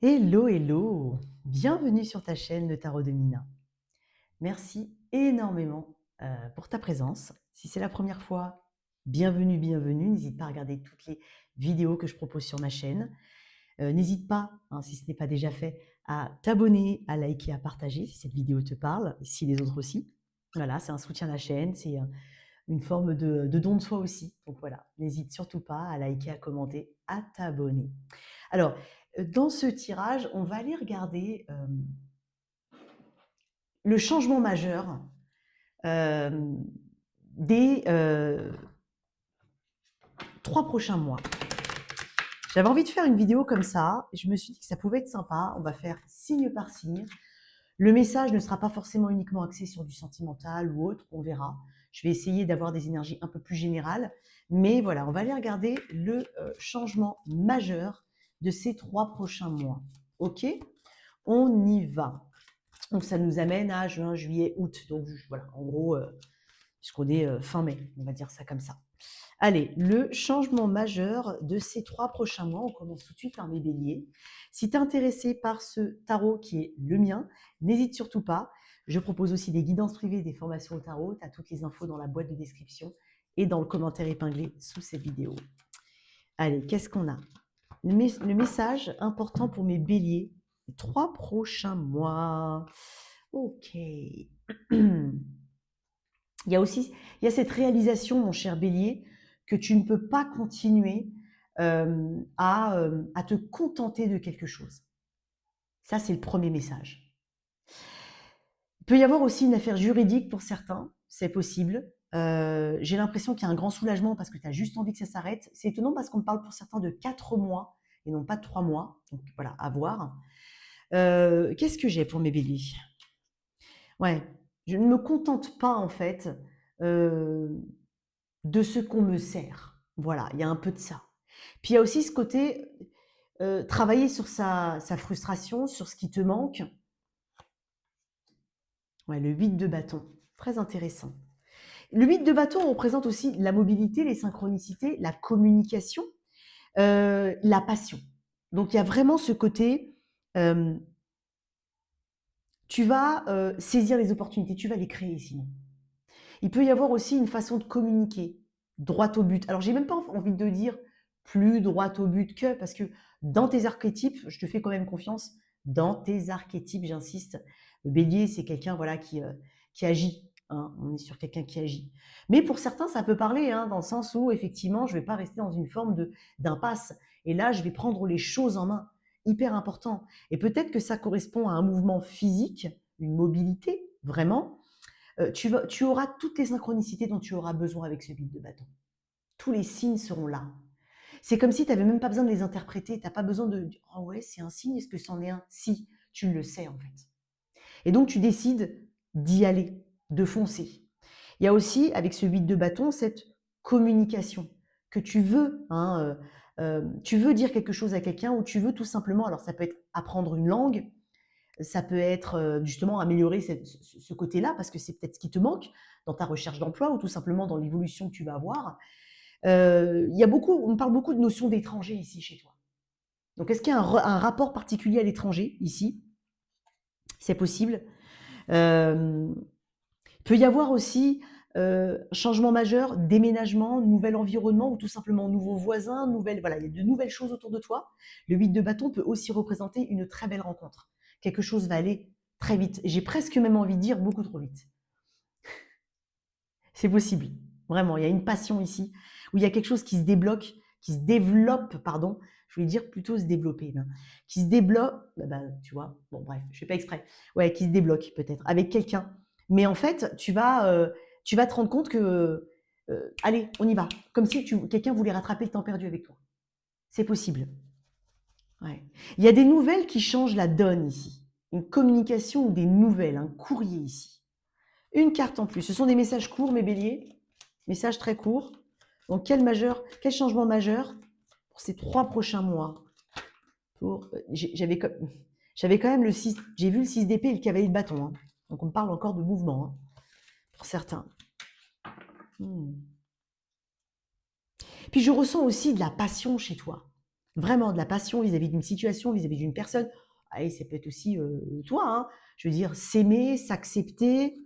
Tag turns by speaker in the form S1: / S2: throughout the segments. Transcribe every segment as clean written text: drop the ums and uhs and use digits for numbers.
S1: Hello, hello! Bienvenue sur ta chaîne Le Tarot de Mina. Merci énormément pour ta présence. Si c'est la première fois, bienvenue, bienvenue. N'hésite pas à regarder toutes les vidéos que je propose sur ma chaîne. N'hésite pas, hein, si ce n'est pas déjà fait, à t'abonner, à liker, à partager si cette vidéo te parle, si les autres aussi. Voilà, c'est un soutien à la chaîne, c'est une forme de don de soi aussi. Donc voilà, n'hésite surtout pas à liker, à commenter, à t'abonner. Alors, dans ce tirage, on va aller regarder le changement majeur euh, des 3 prochains mois. J'avais envie de faire une vidéo comme ça. Je me suis dit que ça pouvait être sympa. On va faire signe par signe. Le message ne sera pas forcément uniquement axé sur du sentimental ou autre. On verra. Je vais essayer d'avoir des énergies un peu plus générales. Mais voilà, on va aller regarder le changement majeur de ces 3 prochains mois. OK? On y va. Donc ça nous amène à juin, juillet, août. Donc voilà, en gros, puisqu'on est fin mai, on va dire ça comme ça. Allez, le changement majeur de ces 3 prochains mois, on commence tout de suite par mes béliers. Si tu es intéressé par ce tarot qui est le mien, n'hésite surtout pas. Je propose aussi des guidances privées, des formations au tarot. Tu as toutes les infos dans la boîte de description et dans le commentaire épinglé sous cette vidéo. Allez, qu'est-ce qu'on a? Le message important pour mes béliers, les 3 prochains mois. Ok. Il y a cette réalisation, mon cher bélier, que tu ne peux pas continuer à te contenter de quelque chose. Ça, c'est le premier message. Il peut y avoir aussi une affaire juridique pour certains, c'est possible. J'ai l'impression qu'il y a un grand soulagement parce que tu as juste envie que ça s'arrête. C'est étonnant parce qu'on me parle pour certains de 4 mois et non pas de 3 mois. Donc voilà, à voir. Qu'est-ce que j'ai pour mes béliers? Ouais, je ne me contente pas en fait de ce qu'on me sert. Voilà, il y a un peu de ça. Puis il y a aussi ce côté travailler sur sa frustration, sur ce qui te manque. Ouais, le 8 de bâton, très intéressant. Le 8 de bâton représente aussi la mobilité, les synchronicités, la communication, la passion. Donc il y a vraiment ce côté, euh, tu vas saisir les opportunités, tu vas les créer sinon. Il peut y avoir aussi une façon de communiquer, droit au but. Alors, j'ai même pas envie de dire plus droit au but que, parce que dans tes archétypes, je te fais quand même confiance, dans tes archétypes, j'insiste, le bélier, c'est quelqu'un voilà, qui agit. Hein, on est sur quelqu'un qui agit. Mais pour certains, ça peut parler, hein, dans le sens où, effectivement, je ne vais pas rester dans une forme d'impasse. Et là, je vais prendre les choses en main. Hyper important. Et peut-être que ça correspond à un mouvement physique, une mobilité, vraiment, tu auras toutes les synchronicités dont tu auras besoin avec ce vide de bâton. Tous les signes seront là. C'est comme si tu n'avais même pas besoin de les interpréter. Tu n'as pas besoin de dire oh ouais, c'est un signe, est-ce que c'en est un? Si, tu le sais en fait. Et donc tu décides d'y aller, de foncer. Il y a aussi, avec ce 8 de bâton, cette communication que tu veux. Hein, tu veux dire quelque chose à quelqu'un ou tu veux tout simplement, alors ça peut être apprendre une langue, ça peut être justement améliorer ce côté-là, parce que c'est peut-être ce qui te manque dans ta recherche d'emploi ou tout simplement dans l'évolution que tu vas avoir. On parle beaucoup de notion d'étranger ici chez toi. Donc, est-ce qu'il y a un rapport particulier à l'étranger ici? C'est possible. Il peut y avoir aussi changement majeur, déménagement, nouvel environnement ou tout simplement nouveaux voisins, voilà, il y a de nouvelles choses autour de toi. Le 8 de bâton peut aussi représenter une très belle rencontre. Quelque chose va aller très vite. J'ai presque même envie de dire beaucoup trop vite. C'est possible. Vraiment, il y a une passion ici où il y a quelque chose qui se débloque, qui se développe, pardon. Je voulais dire plutôt se développer, hein, qui se débloque, tu vois, bon bref, je fais pas exprès. Ouais, qui se débloque peut-être avec quelqu'un. Mais en fait, tu vas te rendre compte que, allez, on y va. Comme si quelqu'un voulait rattraper le temps perdu avec toi. C'est possible. Ouais. Il y a des nouvelles qui changent la donne ici. Une communication ou des nouvelles, un courrier ici. Une carte en plus. Ce sont des messages courts, mes béliers. Messages très courts. Donc, quel changement majeur pour ces 3 prochains mois? J'avais quand même le 6. J'ai vu le 6 d'épée et le cavalier de bâton. Hein. Donc, on me parle encore de mouvement, hein, pour certains. Puis, je ressens aussi de la passion chez toi. vraiment de la passion vis-à-vis d'une situation, vis-à-vis d'une personne. Allez, ça peut être aussi toi, hein. Je veux dire, s'aimer, s'accepter.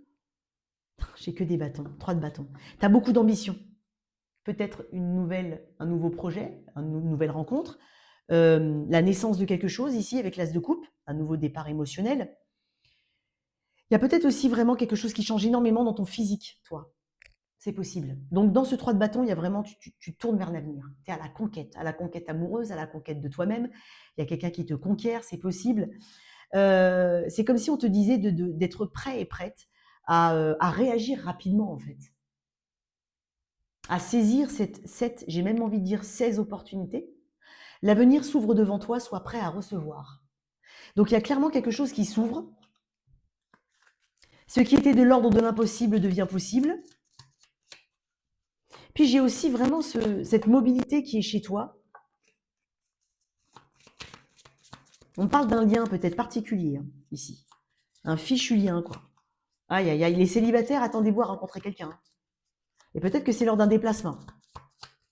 S1: J'ai que des bâtons, 3 de bâtons. Tu as beaucoup d'ambition. Peut-être un nouveau projet, une nouvelle rencontre, la naissance de quelque chose ici avec l'as de coupe, un nouveau départ émotionnel. Il y a peut-être aussi vraiment quelque chose qui change énormément dans ton physique, toi. C'est possible. Donc, dans ce 3 de bâton, il y a vraiment, tu tournes vers l'avenir. Tu es à la conquête amoureuse, à la conquête de toi-même. Il y a quelqu'un qui te conquiert, c'est possible. C'est comme si on te disait d'être prêt et prête à réagir rapidement, en fait. À saisir j'ai même envie de dire 16 opportunités. L'avenir s'ouvre devant toi, sois prêt à recevoir. Donc, il y a clairement quelque chose qui s'ouvre. Ce qui était de l'ordre de l'impossible devient possible. Puis j'ai aussi vraiment cette mobilité qui est chez toi. On parle d'un lien peut-être particulier, hein, ici. Un fichu lien, quoi. Aïe, aïe, aïe. Les célibataires, attendez-vous à rencontrer quelqu'un, hein. Et peut-être que c'est lors d'un déplacement.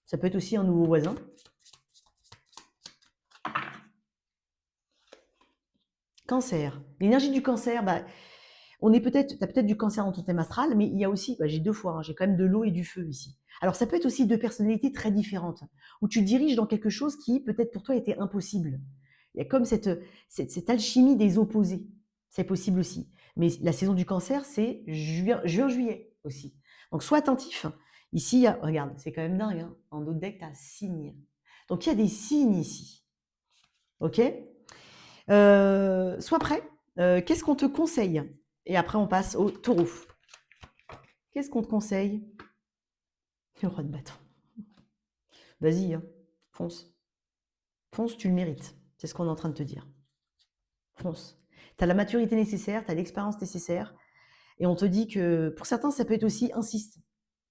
S1: Ça peut être aussi un nouveau voisin. Cancer. L'énergie du cancer, bah, tu as peut-être du cancer dans ton thème astral, mais il y a aussi, bah, j'ai 2 fois, hein, j'ai quand même de l'eau et du feu ici. Alors ça peut être aussi 2 personnalités très différentes, où tu diriges dans quelque chose qui peut-être pour toi était impossible. Il y a comme cette alchimie des opposés. C'est possible aussi. Mais la saison du cancer, c'est juin-juillet aussi. Donc sois attentif. Ici, regarde, c'est quand même dingue, hein. En autre deck, tu as signe. Donc il y a des signes ici. Ok. Sois prêt. Qu'est-ce qu'on te conseille? Et après, on passe au taureau. Qu'est-ce qu'on te conseille? Le roi de bâton. Vas-y, hein, fonce. Fonce, tu le mérites. C'est ce qu'on est en train de te dire. Fonce. Tu as la maturité nécessaire, tu as l'expérience nécessaire. Et on te dit que pour certains, ça peut être aussi insiste.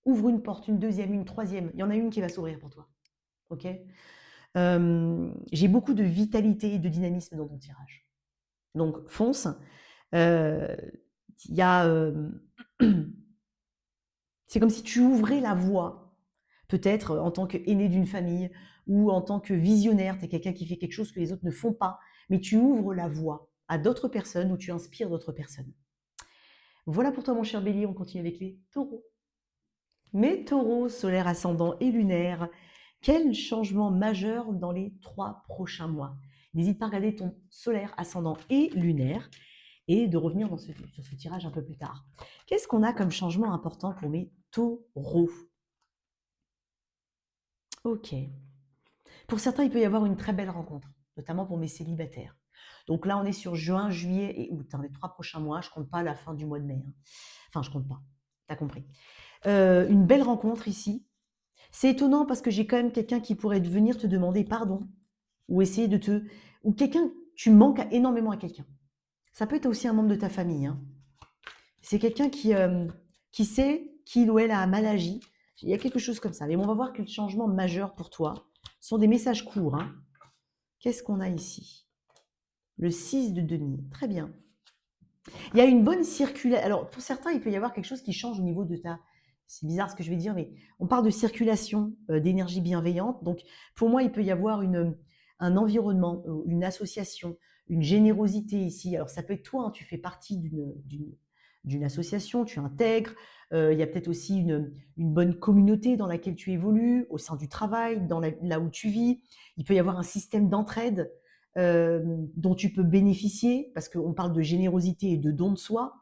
S1: Ouvre une porte, une deuxième, une troisième. Il y en a une qui va s'ouvrir pour toi. Ok. J'ai beaucoup de vitalité et de dynamisme dans ton tirage. Donc, fonce. Il y a. C'est comme si tu ouvrais la voie, peut-être en tant qu'aîné d'une famille ou en tant que visionnaire, tu es quelqu'un qui fait quelque chose que les autres ne font pas, mais tu ouvres la voie à d'autres personnes ou tu inspires d'autres personnes. Voilà pour toi mon cher Bélier, on continue avec les taureaux. Mes taureaux, solaire, ascendant et lunaire, quel changement majeur dans les 3 prochains mois? N'hésite pas à regarder ton solaire, ascendant et lunaire et de revenir sur ce tirage un peu plus tard. Qu'est-ce qu'on a comme changement important pour mes taureaux? Ok. Pour certains, il peut y avoir une très belle rencontre, notamment pour mes célibataires. Donc là, on est sur juin, juillet et août, hein, les 3 prochains mois. Je ne compte pas la fin du mois de mai, hein. Enfin, je ne compte pas. Tu as compris. Une belle rencontre ici. C'est étonnant parce que j'ai quand même quelqu'un qui pourrait venir te demander pardon ou essayer de te... Ou quelqu'un, tu manques énormément à quelqu'un. Ça peut être aussi un membre de ta famille, hein. C'est quelqu'un qui sait qu'il ou elle a mal agi. Il y a quelque chose comme ça. Mais on va voir quel changement majeur pour toi. Ce sont des messages courts, hein. Qu'est-ce qu'on a ici? Le 6 de denier. Très bien. Il y a une bonne circulation. Alors, pour certains, il peut y avoir quelque chose qui change au niveau de ta... C'est bizarre ce que je vais dire, mais on parle de circulation d'énergie bienveillante. Donc, pour moi, il peut y avoir un environnement, une association, une générosité ici. Alors, ça peut être toi, hein, tu fais partie d'une association, tu intègres. Il y a peut-être aussi une bonne communauté dans laquelle tu évolues, au sein du travail, là où tu vis. Il peut y avoir un système d'entraide dont tu peux bénéficier, parce qu'on parle de générosité et de don de soi.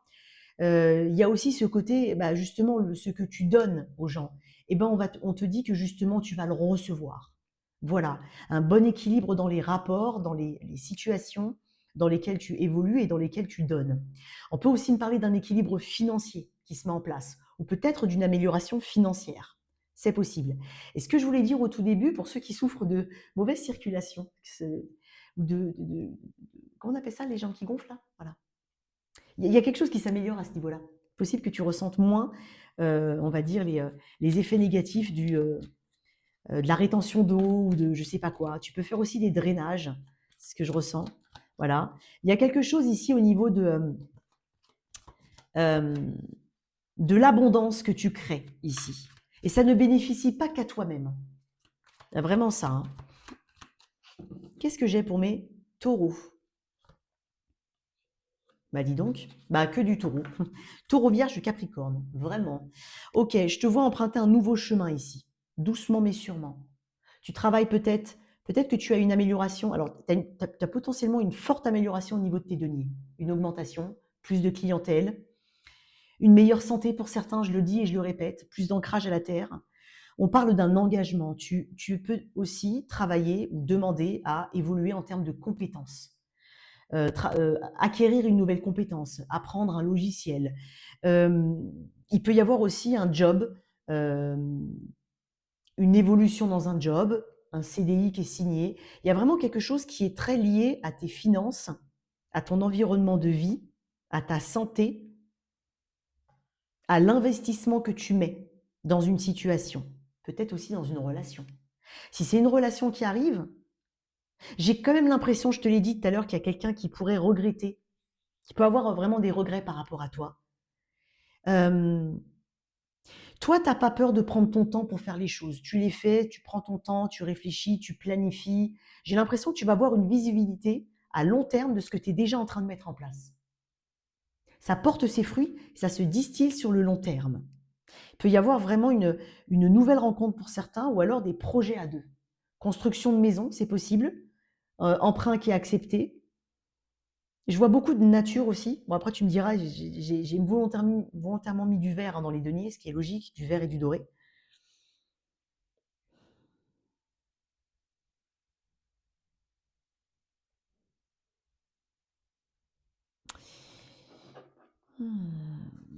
S1: Il y a aussi ce côté, bah, justement, ce que tu donnes aux gens. Eh ben, on te dit que justement, tu vas le recevoir. Voilà, un bon équilibre dans les rapports, dans les situations dans lesquelles tu évolues et dans lesquelles tu donnes. On peut aussi me parler d'un équilibre financier qui se met en place, ou peut-être d'une amélioration financière. C'est possible. Et ce que je voulais dire au tout début, pour ceux qui souffrent de mauvaise circulation, ou comment on appelle ça, les jambes qui gonflent là? Voilà. Il y a quelque chose qui s'améliore à ce niveau-là. Possible que tu ressentes moins, on va dire, les effets négatifs de la rétention d'eau ou de je sais pas quoi. Tu peux faire aussi des drainages, c'est ce que je ressens. Voilà. Il y a quelque chose ici au niveau de l'abondance que tu crées ici. Et ça ne bénéficie pas qu'à toi-même. Il y a vraiment ça, hein. Qu'est-ce que j'ai pour mes taureaux? Bah dis donc, bah que du taureau. Taureau, vierge, capricorne, vraiment. Ok, je te vois emprunter un nouveau chemin ici, doucement mais sûrement. Tu travailles peut-être que tu as une amélioration. Alors, tu as, potentiellement une forte amélioration au niveau de tes deniers, une augmentation, plus de clientèle, une meilleure santé pour certains, je le dis et je le répète, plus d'ancrage à la terre. On parle d'un engagement. Tu peux aussi travailler ou demander à évoluer en termes de compétences. Acquérir une nouvelle compétence, apprendre un logiciel. Il peut y avoir aussi un job, une évolution dans un job, un CDI qui est signé. Il y a vraiment quelque chose qui est très lié à tes finances, à ton environnement de vie, à ta santé, à l'investissement que tu mets dans une situation, peut-être aussi dans une relation. Si c'est une relation qui arrive, j'ai quand même l'impression, je te l'ai dit tout à l'heure, qu'il y a quelqu'un qui pourrait regretter, qui peut avoir vraiment des regrets par rapport à toi. Toi, tu n'as pas peur de prendre ton temps pour faire les choses. Tu les fais, tu prends ton temps, tu réfléchis, tu planifies. J'ai l'impression que tu vas avoir une visibilité à long terme de ce que tu es déjà en train de mettre en place. Ça porte ses fruits, ça se distille sur le long terme. Il peut y avoir vraiment une nouvelle rencontre pour certains ou alors des projets à deux. Construction de maison, c'est possible. Emprunt qui est accepté. Je vois beaucoup de nature aussi. Bon, après, tu me diras, j'ai volontairement mis du vert dans les deniers, ce qui est logique, du vert et du doré.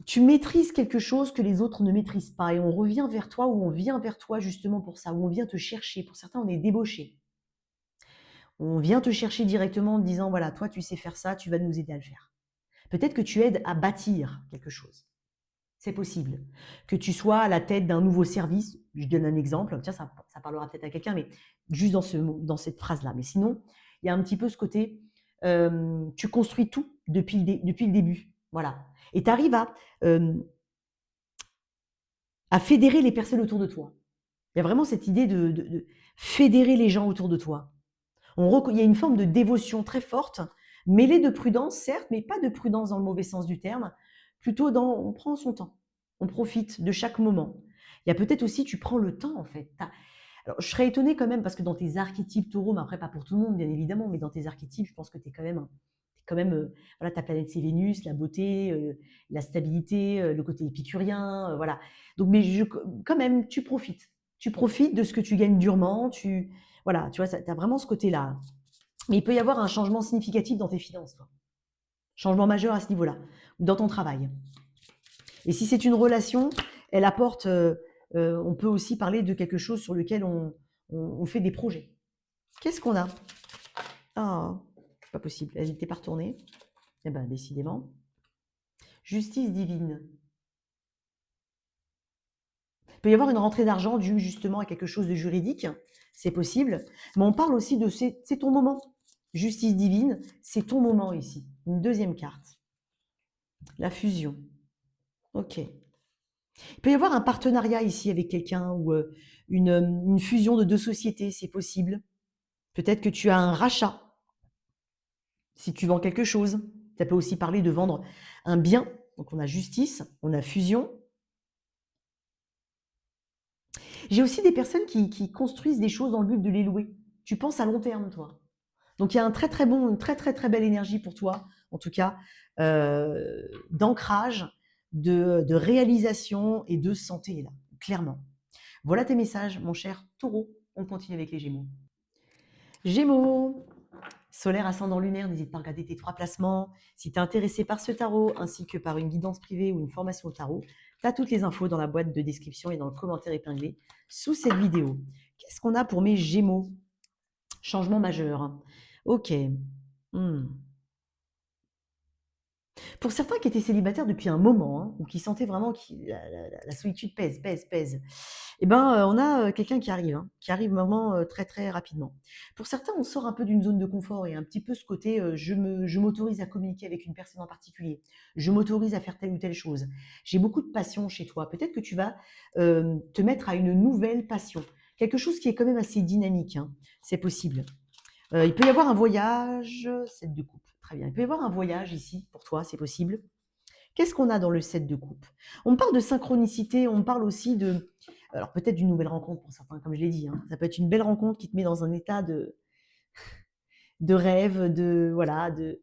S1: Tu maîtrises quelque chose que les autres ne maîtrisent pas et on revient vers toi ou on vient vers toi justement pour ça, ou on vient te chercher. Pour certains, on est débauché. On vient te chercher directement en te disant, voilà, toi, tu sais faire ça, tu vas nous aider à le faire. Peut-être que tu aides à bâtir quelque chose. C'est possible. Que tu sois à la tête d'un nouveau service, je donne un exemple, tiens, ça parlera peut-être à quelqu'un, mais juste dans cette phrase-là. Mais sinon, il y a un petit peu ce côté, tu construis tout depuis le début. Voilà. Et tu arrives euh, à fédérer les personnes autour de toi. Il y a vraiment cette idée de fédérer les gens autour de toi. Il y a une forme de dévotion très forte, mêlée de prudence, certes, mais pas de prudence dans le mauvais sens du terme, plutôt dans on prend son temps, on profite de chaque moment. Il y a peut-être aussi, tu prends le temps en fait. Alors, je serais étonnée quand même, parce que dans tes archétypes taureaux, mais après pas pour tout le monde bien évidemment, mais dans tes archétypes, je pense que tu es quand même voilà, ta planète c'est Vénus, la beauté, la stabilité, le côté épicurien, voilà. Donc, mais quand même, tu profites. Tu profites de ce que tu gagnes durement, voilà, tu vois, tu as vraiment ce côté-là. Mais il peut y avoir un changement significatif dans tes finances, toi. Changement majeur à ce niveau-là, ou dans ton travail. Et si c'est une relation, elle apporte, on peut aussi parler de quelque chose sur lequel on fait des projets. Qu'est-ce qu'on a? Ah, pas possible, elle n'était pas retournée. Eh bien, décidément. Justice divine. Il peut y avoir une rentrée d'argent due justement à quelque chose de juridique, c'est possible. Mais on parle aussi de c'est ton moment. Justice divine, c'est ton moment ici. Une deuxième carte. La fusion. Ok. Il peut y avoir un partenariat ici avec quelqu'un ou une fusion de deux sociétés, c'est possible. Peut-être que tu as un rachat si tu vends quelque chose. Ça peut aussi parler de vendre un bien. Donc on a justice, on a fusion. J'ai aussi des personnes qui construisent des choses dans le but de les louer. Tu penses à long terme, toi. Donc il y a une très belle énergie pour toi, en tout cas, d'ancrage, de réalisation et de santé, là, clairement. Voilà tes messages, mon cher taureau. On continue avec les Gémeaux. Gémeaux, solaire, ascendant lunaire, n'hésite pas à regarder tes 3 placements. Si tu es intéressé par ce tarot, ainsi que par une guidance privée ou une formation au tarot, tu as toutes les infos dans la boîte de description et dans le commentaire épinglé sous cette vidéo. Qu'est-ce qu'on a pour mes Gémeaux? Changement majeur. Ok. Hmm. Pour certains qui étaient célibataires depuis un moment, hein, ou qui sentaient vraiment que la solitude pèse, eh ben, on a quelqu'un qui arrive vraiment très rapidement. Pour certains, on sort un peu d'une zone de confort et un petit peu ce côté je m'autorise à communiquer avec une personne en particulier, je m'autorise à faire telle ou telle chose. J'ai beaucoup de passion chez toi. Peut-être que tu vas te mettre à une nouvelle passion, quelque chose qui est quand même assez dynamique, hein. C'est possible. Il peut y avoir un voyage, 7 de coupe, très bien. Il peut y avoir un voyage ici pour toi, c'est possible. Qu'est-ce qu'on a dans le 7 de coupe? On parle de synchronicité, on parle aussi de alors peut-être d'une nouvelle rencontre pour certains, comme je l'ai dit, hein. Ça peut être une belle rencontre qui te met dans un état de rêve, de voilà, de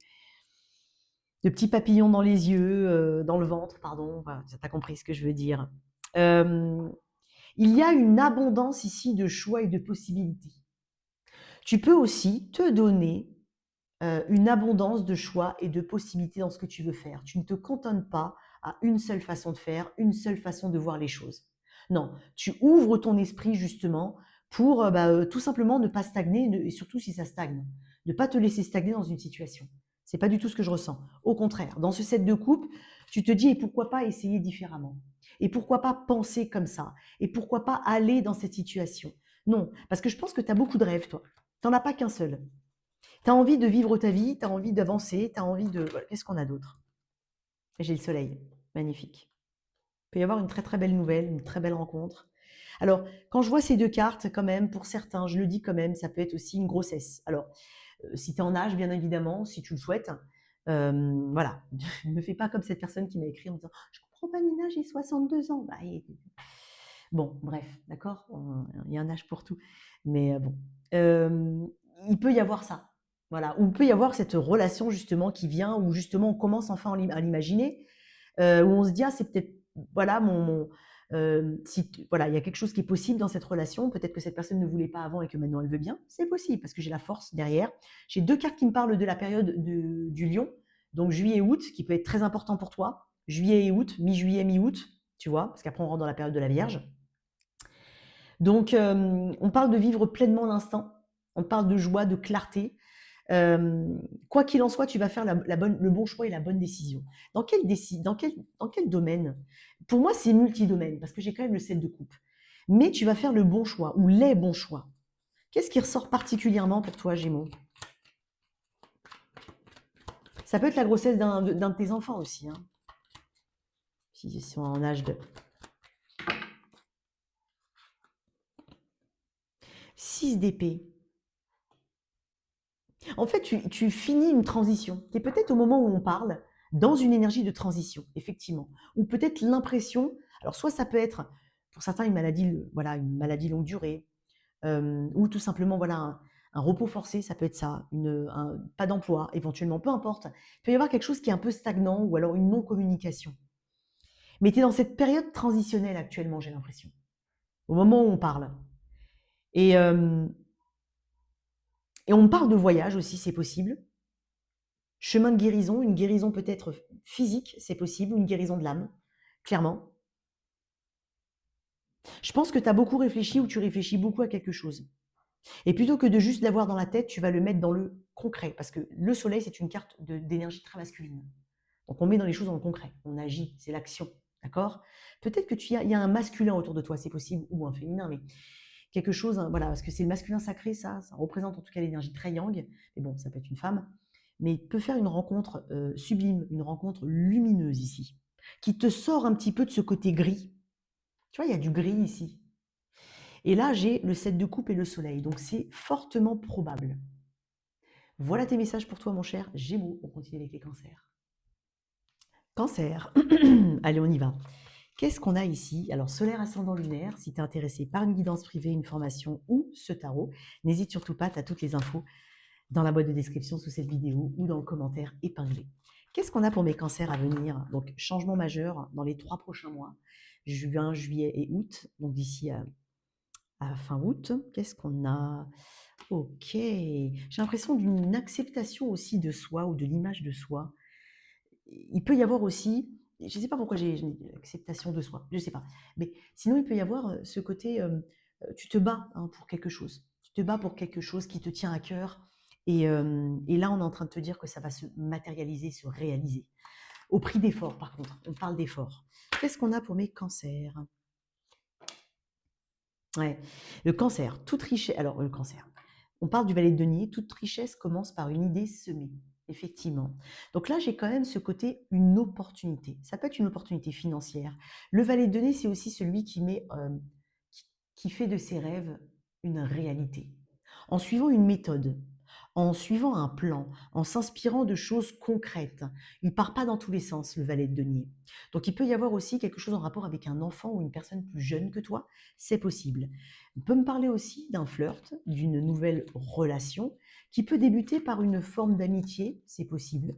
S1: petits papillons dans les yeux, dans le ventre, pardon. Voilà, tu as compris ce que je veux dire. Euh, il y a une abondance ici de choix et de possibilités. Tu peux aussi te donner une abondance de choix et de possibilités dans ce que tu veux faire. Tu ne te cantonnes pas à une seule façon de faire, une seule façon de voir les choses. Non, tu ouvres ton esprit justement pour tout simplement ne pas stagner, et surtout si ça stagne, ne pas te laisser stagner dans une situation. C'est pas du tout ce que je ressens. Au contraire, dans ce set de coupe, tu te dis et pourquoi pas essayer différemment? Et pourquoi pas penser comme ça? Et pourquoi pas aller dans cette situation? Non, parce que je pense que tu as beaucoup de rêves, toi. Tu n'en as pas qu'un seul. Tu as envie de vivre ta vie, tu as envie d'avancer, tu as envie de... Voilà. Qu'est-ce qu'on a d'autre? J'ai le soleil. Magnifique. Il peut y avoir une très très belle nouvelle, une très belle rencontre. Alors, quand je vois ces deux cartes, quand même, pour certains, je le dis quand même, ça peut être aussi une grossesse. Alors, si tu es en âge, bien évidemment, si tu le souhaites, voilà. Ne me fais pas comme cette personne qui m'a écrit en me disant je comprends pas Nina, j'ai 62 ans. Bah, bon, bref, d'accord, il y a un âge pour tout. Mais bon, il peut y avoir ça. Voilà, ou il peut y avoir cette relation justement qui vient, où justement on commence enfin à l'imaginer, où on se dit ah c'est peut-être voilà si voilà il y a quelque chose qui est possible dans cette relation, peut-être que cette personne ne voulait pas avant et que maintenant elle veut bien, c'est possible parce que j'ai la force derrière. J'ai deux cartes qui me parlent de la période du lion, donc juillet et août, qui peut être très important pour toi, juillet et août, mi-juillet, mi-août, tu vois, parce qu'après on rentre dans la période de la Vierge. Donc, on parle de vivre pleinement l'instant, on parle de joie, de clarté. Quoi qu'il en soit, tu vas faire le bon choix et la bonne décision. Dans quel domaine? Pour moi, c'est multidomaine, parce que j'ai quand même le 7 de coupe. Mais tu vas faire le bon choix, ou les bons choix. Qu'est-ce qui ressort particulièrement pour toi, Gémeaux? Ça peut être la grossesse d'un de tes enfants aussi, hein, s'ils sont en âge de... 6 d'épée. En fait, tu finis une transition. Tu es peut-être au moment où on parle dans une énergie de transition, effectivement. Ou peut-être l'impression, alors soit ça peut être, pour certains, voilà, une maladie longue durée, ou tout simplement voilà, un repos forcé, ça peut être ça, pas d'emploi, éventuellement, peu importe. Il peut y avoir quelque chose qui est un peu stagnant, ou alors une non-communication. Mais tu es dans cette période transitionnelle actuellement, j'ai l'impression, au moment où on parle. Et, euh, et on parle de voyage aussi, c'est possible. Chemin de guérison, une guérison peut-être physique, c'est possible, ou une guérison de l'âme, clairement. Je pense que tu as beaucoup réfléchi ou tu réfléchis beaucoup à quelque chose. Et plutôt que de juste l'avoir dans la tête, tu vas le mettre dans le concret. Parce que le soleil, c'est une carte d'énergie très masculine. Donc on met dans les choses dans le concret, on agit, c'est l'action. D'accord? Peut-être que il y a un masculin autour de toi, c'est possible, ou un féminin, mais quelque chose, hein, voilà, parce que c'est le masculin sacré, ça représente en tout cas l'énergie très yang, mais bon, ça peut être une femme, mais il peut faire une rencontre sublime, une rencontre lumineuse ici, qui te sort un petit peu de ce côté gris. Tu vois, il y a du gris ici. Et là, j'ai le 7 de coupe et le soleil, donc c'est fortement probable. Voilà tes messages pour toi, mon cher Gémeaux. On continue avec les cancers. Cancer, allez, on y va. Qu'est-ce qu'on a ici? Alors, solaire, ascendant, lunaire, si tu es intéressé par une guidance privée, une formation ou ce tarot, n'hésite surtout pas, tu as toutes les infos dans la boîte de description sous cette vidéo ou dans le commentaire épinglé. Qu'est-ce qu'on a pour mes cancers à venir? Donc, changement majeur dans les 3 prochains mois, juin, juillet et août, donc d'ici à fin août. Qu'est-ce qu'on a? Ok, j'ai l'impression d'une acceptation aussi de soi ou de l'image de soi. Il peut y avoir aussi, je ne sais pas pourquoi j'ai une acceptation de soi, je ne sais pas, mais sinon il peut y avoir ce côté, tu te bats hein, pour quelque chose, tu te bats pour quelque chose qui te tient à cœur, et là on est en train de te dire que ça va se matérialiser, se réaliser, au prix d'efforts par contre, on parle d'efforts. Qu'est-ce qu'on a pour mes cancers? Ouais, le cancer, toute richesse, alors le cancer, on parle du valet de denier, toute richesse commence par une idée semée, effectivement. Donc là, j'ai quand même ce côté, une opportunité. Ça peut être une opportunité financière. Le valet de denier, c'est aussi celui qui fait de ses rêves une réalité, en suivant une méthode. en suivant un plan, en s'inspirant de choses concrètes. Il part pas dans tous les sens, le valet de denier. Donc il peut y avoir aussi quelque chose en rapport avec un enfant ou une personne plus jeune que toi, c'est possible. On peut me parler aussi d'un flirt, d'une nouvelle relation, qui peut débuter par une forme d'amitié, c'est possible.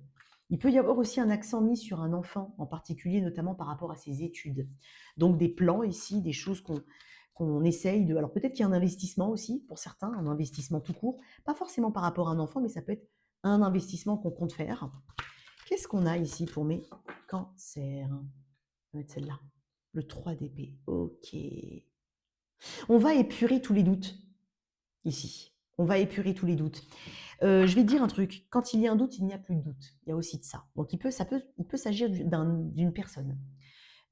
S1: Il peut y avoir aussi un accent mis sur un enfant, en particulier notamment par rapport à ses études. Donc des plans ici, des choses qu'on essaye de... Alors peut-être qu'il y a un investissement aussi pour certains, un investissement tout court, pas forcément par rapport à un enfant, mais ça peut être un investissement qu'on compte faire. Qu'est-ce qu'on a ici pour mes cancers? On va mettre celle-là, le 3 d'épée. Ok. On va épurer tous les doutes ici. On va épurer tous les doutes. Je vais te dire un truc. Quand il y a un doute, il n'y a plus de doute. Il y a aussi de ça. Donc il peut s'agir d'une personne.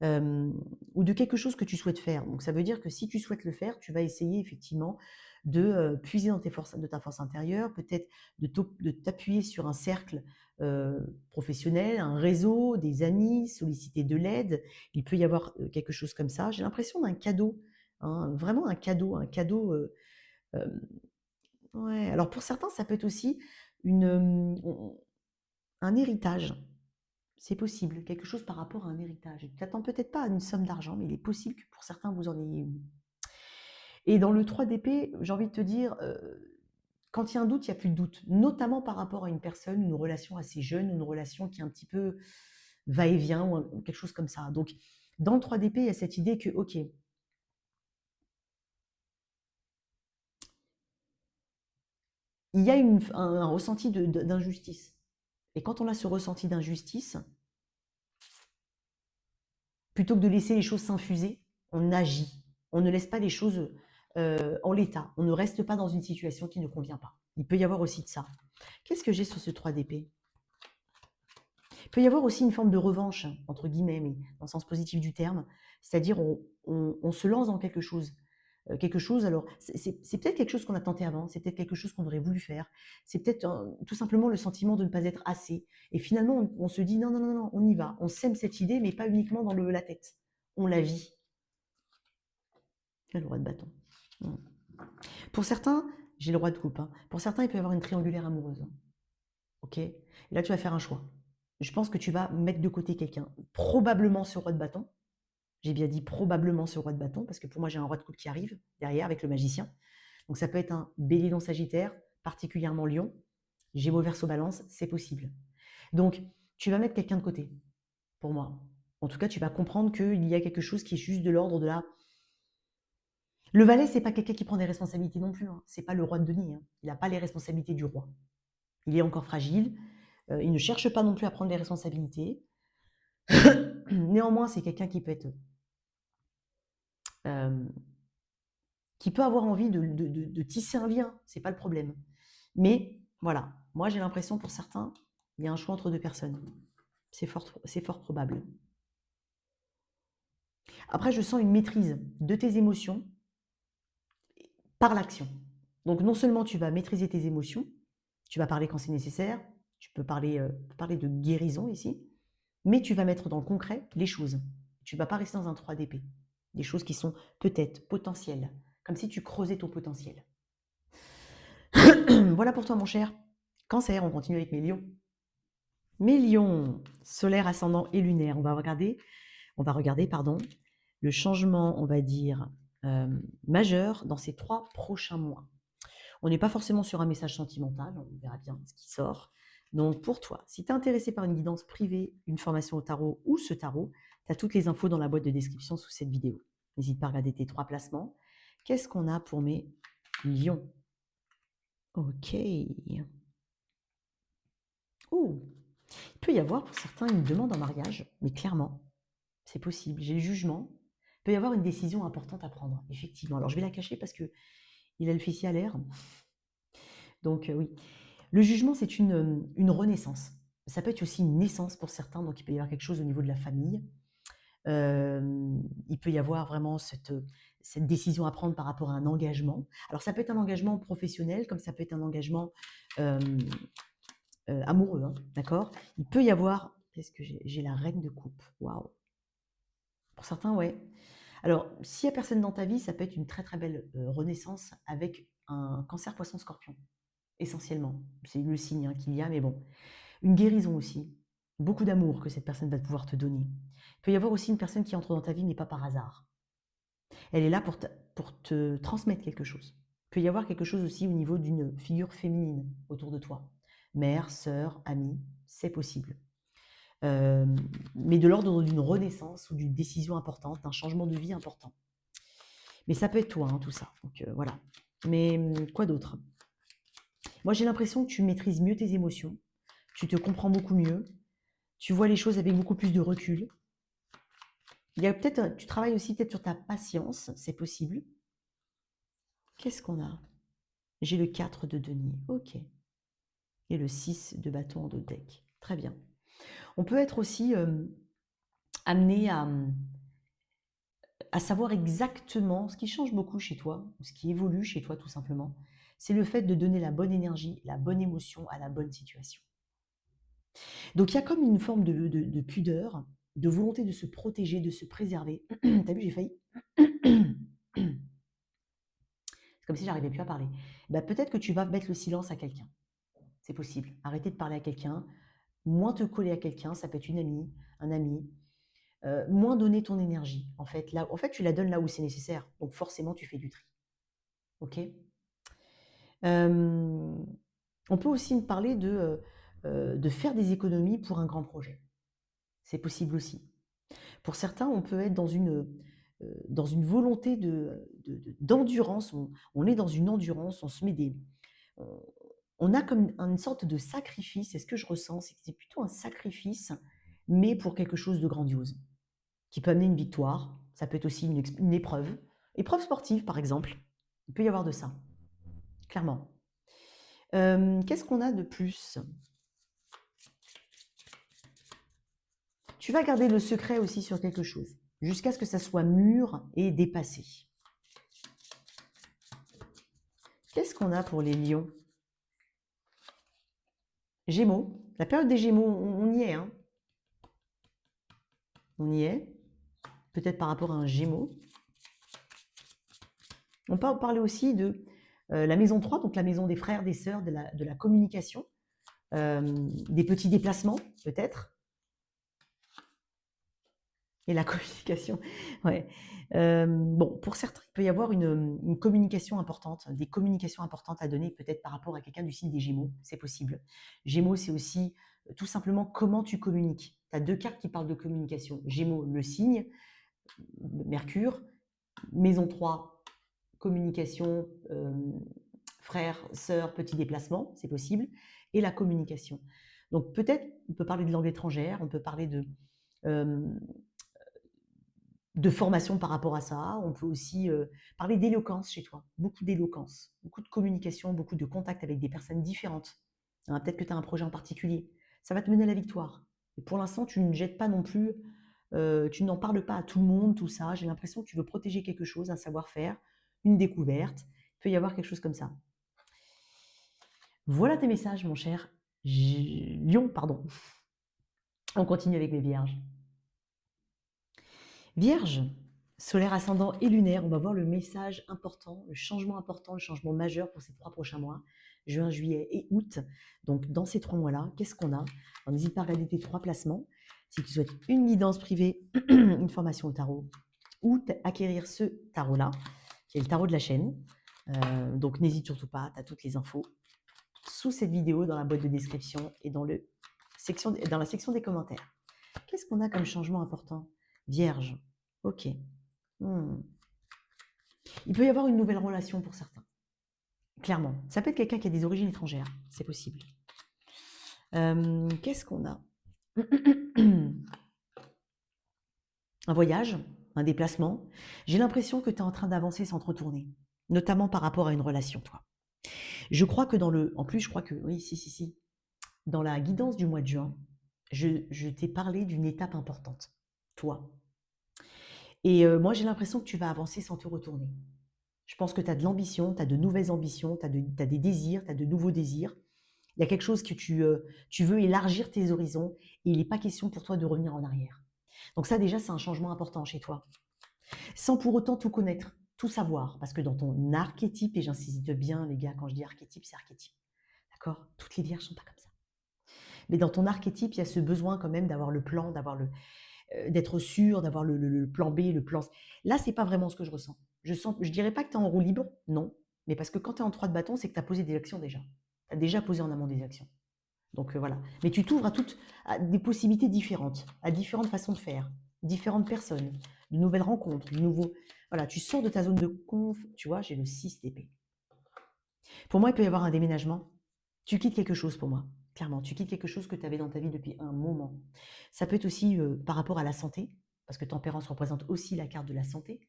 S1: Ou de quelque chose que tu souhaites faire. Donc ça veut dire que si tu souhaites le faire, tu vas essayer effectivement de puiser dans de ta force intérieure, peut-être de t'appuyer sur un cercle professionnel, un réseau, des amis, solliciter de l'aide. Il peut y avoir quelque chose comme ça. J'ai l'impression d'un cadeau, hein, vraiment un cadeau, euh, ouais. Alors pour certains, ça peut être aussi un héritage. C'est possible, quelque chose par rapport à un héritage. Tu t'attends peut-être pas à une somme d'argent, mais il est possible que pour certains, vous en ayez une. Et dans le 3 d'épée, j'ai envie de te dire, quand il y a un doute, il n'y a plus de doute, notamment par rapport à une personne, une relation assez jeune, une relation qui est un petit peu va-et-vient ou quelque chose comme ça. Donc, dans le 3 d'épée, il y a cette idée que, ok, il y a un ressenti d'injustice. Et quand on a ce ressenti d'injustice, plutôt que de laisser les choses s'infuser, on agit. On ne laisse pas les choses en l'état. On ne reste pas dans une situation qui ne convient pas. Il peut y avoir aussi de ça. Qu'est-ce que j'ai sur ce 3 d'épée? Il peut y avoir aussi une forme de revanche, entre guillemets, mais dans le sens positif du terme. C'est-à-dire, on se lance dans quelque chose. Quelque chose, alors, c'est peut-être quelque chose qu'on a tenté avant, c'est peut-être quelque chose qu'on aurait voulu faire, c'est peut-être tout simplement le sentiment de ne pas être assez. Et finalement, on se dit non, non, non, non, on y va. On sème cette idée, mais pas uniquement dans la tête. On la vit. Le roi de bâton. Hmm. Pour certains, j'ai le roi de coupe, hein. Pour certains, il peut y avoir une triangulaire amoureuse, hein. Ok. Et là, tu vas faire un choix. Je pense que tu vas mettre de côté quelqu'un. Probablement ce roi de bâton. J'ai bien dit probablement ce roi de bâton, parce que pour moi, j'ai un roi de coupe qui arrive derrière avec le magicien. Donc ça peut être un bélier non sagittaire, particulièrement lion. Gémeaux verseau balance, c'est possible. Donc, tu vas mettre quelqu'un de côté, pour moi. En tout cas, tu vas comprendre qu'il y a quelque chose qui est juste de l'ordre de la... Le valet, c'est pas quelqu'un qui prend des responsabilités non plus, hein. C'est pas le roi de denier, hein. Il n'a pas les responsabilités du roi. Il est encore fragile. Il ne cherche pas non plus à prendre les responsabilités. Néanmoins, c'est quelqu'un qui peut être... qui peut avoir envie de tisser un lien, c'est pas le problème. Mais voilà, moi j'ai l'impression pour certains, il y a un choix entre deux personnes. C'est fort probable. Après, je sens une maîtrise de tes émotions par l'action. Donc non seulement tu vas maîtriser tes émotions, tu vas parler quand c'est nécessaire, tu peux parler de guérison ici, mais tu vas mettre dans le concret les choses. Tu ne vas pas rester dans un 3 d'épée. Des choses qui sont peut-être potentielles, comme si tu creusais ton potentiel. Voilà pour toi mon cher. Cancer, on continue avec mes lions. Mes lions, solaire, ascendant et lunaire. On va regarder, pardon, le changement, on va dire, majeur dans ces 3 prochains mois. On n'est pas forcément sur un message sentimental, on verra bien ce qui sort. Donc pour toi, si tu es intéressé par une guidance privée, une formation au tarot ou ce tarot, tu as toutes les infos dans la boîte de description sous cette vidéo. N'hésite pas à regarder tes 3 placements. Qu'est-ce qu'on a pour mes lions? Ok. Oh, il peut y avoir pour certains une demande en mariage, mais clairement, c'est possible. J'ai le jugement. Il peut y avoir une décision importante à prendre, effectivement. Alors je vais la cacher parce que il a le fessier à l'air. Donc oui. Le jugement, c'est une renaissance. Ça peut être aussi une naissance pour certains, donc il peut y avoir quelque chose au niveau de la famille. Il peut y avoir vraiment cette décision à prendre par rapport à un engagement. Alors ça peut être un engagement professionnel, comme ça peut être un engagement amoureux, hein, d'accord? Il peut y avoir... Qu'est-ce que j'ai la reine de coupe. Waouh. Pour certains, ouais. Alors, s'il n'y a personne dans ta vie, ça peut être une très très belle renaissance avec un cancer poisson scorpion. essentiellement. C'est le signe hein, qu'il y a, mais bon. Une guérison aussi. Beaucoup d'amour que cette personne va pouvoir te donner. Il peut y avoir aussi une personne qui entre dans ta vie, mais pas par hasard. Elle est là pour te transmettre quelque chose. Il peut y avoir quelque chose aussi au niveau d'une figure féminine autour de toi. Mère, sœur, amie, c'est possible. Mais de l'ordre d'une renaissance ou d'une décision importante, d'un changement de vie important. Mais ça peut être toi, hein, tout ça. Donc voilà. Mais quoi d'autre? Moi, j'ai l'impression que tu maîtrises mieux tes émotions, tu te comprends beaucoup mieux, tu vois les choses avec beaucoup plus de recul. Il y a peut-être, tu travailles aussi peut-être sur ta patience, c'est possible. Qu'est-ce qu'on a? J'ai le 4 de denier, ok. Et le 6 de bâton en dos de deck. Très bien. On peut être aussi amené à savoir exactement ce qui change beaucoup chez toi, ou ce qui évolue chez toi tout simplement. C'est le fait de donner la bonne énergie, la bonne émotion à la bonne situation. Donc il y a comme une forme de pudeur, de volonté de se protéger, de se préserver. T'as vu, j'ai failli. C'est comme si j'arrivais plus à parler. Bah, peut-être que tu vas mettre le silence à quelqu'un. C'est possible. Arrêter de parler à quelqu'un, moins te coller à quelqu'un, ça peut être une amie, un ami. Moins donner ton énergie. En fait, tu la donnes là où c'est nécessaire. Donc forcément, tu fais du tri. Ok. On peut aussi me parler de faire des économies pour un grand projet. C'est possible aussi. Pour certains, on peut être dans une volonté d'endurance. On est dans une endurance, on se met des... On, on a comme une sorte de sacrifice, et ce que je ressens, c'est que c'est plutôt un sacrifice, mais pour quelque chose de grandiose, qui peut amener une victoire. Ça peut être aussi une épreuve sportive par exemple. Il peut y avoir de ça, clairement. Qu'est-ce qu'on a de plus? Tu vas garder le secret aussi sur quelque chose, jusqu'à ce que ça soit mûr et dépassé. Qu'est-ce qu'on a pour les lions? Gémeaux. La période des Gémeaux, on y est. Hein. On y est. Peut-être par rapport à un Gémeaux. On peut parler aussi de la maison 3, donc la maison des frères, des sœurs, de la communication, des petits déplacements, peut-être. Et la communication, ouais. Bon, pour certains, il peut y avoir une communication importante, des communications importantes à donner, peut-être par rapport à quelqu'un du signe des Gémeaux, c'est possible. Gémeaux, c'est aussi tout simplement comment tu communiques. Tu as deux cartes qui parlent de communication. Gémeaux, le signe, Mercure, maison 3, communication, frère, sœur, petit déplacement, c'est possible, et la communication. Donc peut-être, on peut parler de langue étrangère, on peut parler de formation par rapport à ça. On peut aussi parler d'éloquence chez toi, beaucoup d'éloquence, beaucoup de communication, beaucoup de contact avec des personnes différentes. Hein, peut-être que tu as un projet en particulier. Ça va te mener à la victoire. Et pour l'instant, tu ne jettes pas non plus, tu n'en parles pas à tout le monde, tout ça. J'ai l'impression que tu veux protéger quelque chose, un savoir-faire, une découverte. Il peut y avoir quelque chose comme ça. Voilà tes messages, mon cher Lion, pardon. On continue avec les vierges. Vierge, solaire ascendant et lunaire, on va voir le message important, le changement majeur pour ces 3 prochains mois, juin, juillet et août. Donc dans ces 3 mois-là, qu'est-ce qu'on a? N'hésite pas à regarder tes 3 placements. Si tu souhaites une guidance privée, une formation au tarot, ou acquérir ce tarot-là, qui est le tarot de la chaîne. Donc n'hésite surtout pas, tu as toutes les infos sous cette vidéo, dans la boîte de description et dans la section des commentaires. Qu'est-ce qu'on a comme changement important? Vierge. Ok. Il peut y avoir une nouvelle relation pour certains. Clairement. Ça peut être quelqu'un qui a des origines étrangères. C'est possible. Qu'est-ce qu'on a? Un voyage, un déplacement. J'ai l'impression que tu es en train d'avancer sans te retourner. Notamment par rapport à une relation, toi. Je crois que en plus, je crois que... Oui, si. Dans la guidance du mois de juin, je t'ai parlé d'une étape importante. Toi. Et moi, j'ai l'impression que tu vas avancer sans te retourner. Je pense que tu as de l'ambition, tu as de nouvelles ambitions, tu as des désirs, tu as de nouveaux désirs. Il y a quelque chose que tu veux élargir tes horizons et il n'est pas question pour toi de revenir en arrière. Donc ça, déjà, c'est un changement important chez toi. Sans pour autant tout connaître, tout savoir. Parce que dans ton archétype, et j'insiste bien, les gars, quand je dis archétype, c'est archétype. D'accord? Toutes les vierges sont pas comme ça. Mais dans ton archétype, il y a ce besoin quand même d'avoir le plan, d'être sûr, d'avoir le plan B, le plan C. Là, c'est pas vraiment ce que je ressens. Je dirais pas que tu es en roue libre, non. Mais parce que quand tu es en 3 de bâton, c'est que tu as posé des actions déjà. Tu as déjà posé en amont des actions. Donc voilà. Mais tu t'ouvres à des possibilités différentes, à différentes façons de faire, différentes personnes, de nouvelles rencontres, de nouveaux. Voilà, tu sors de ta zone de conf. Tu vois, j'ai le 6 d'épée. Pour moi, il peut y avoir un déménagement. Tu quittes quelque chose pour moi, clairement. Tu quittes quelque chose que tu avais dans ta vie depuis un moment. Ça peut être aussi par rapport à la santé, parce que tempérance représente aussi la carte de la santé.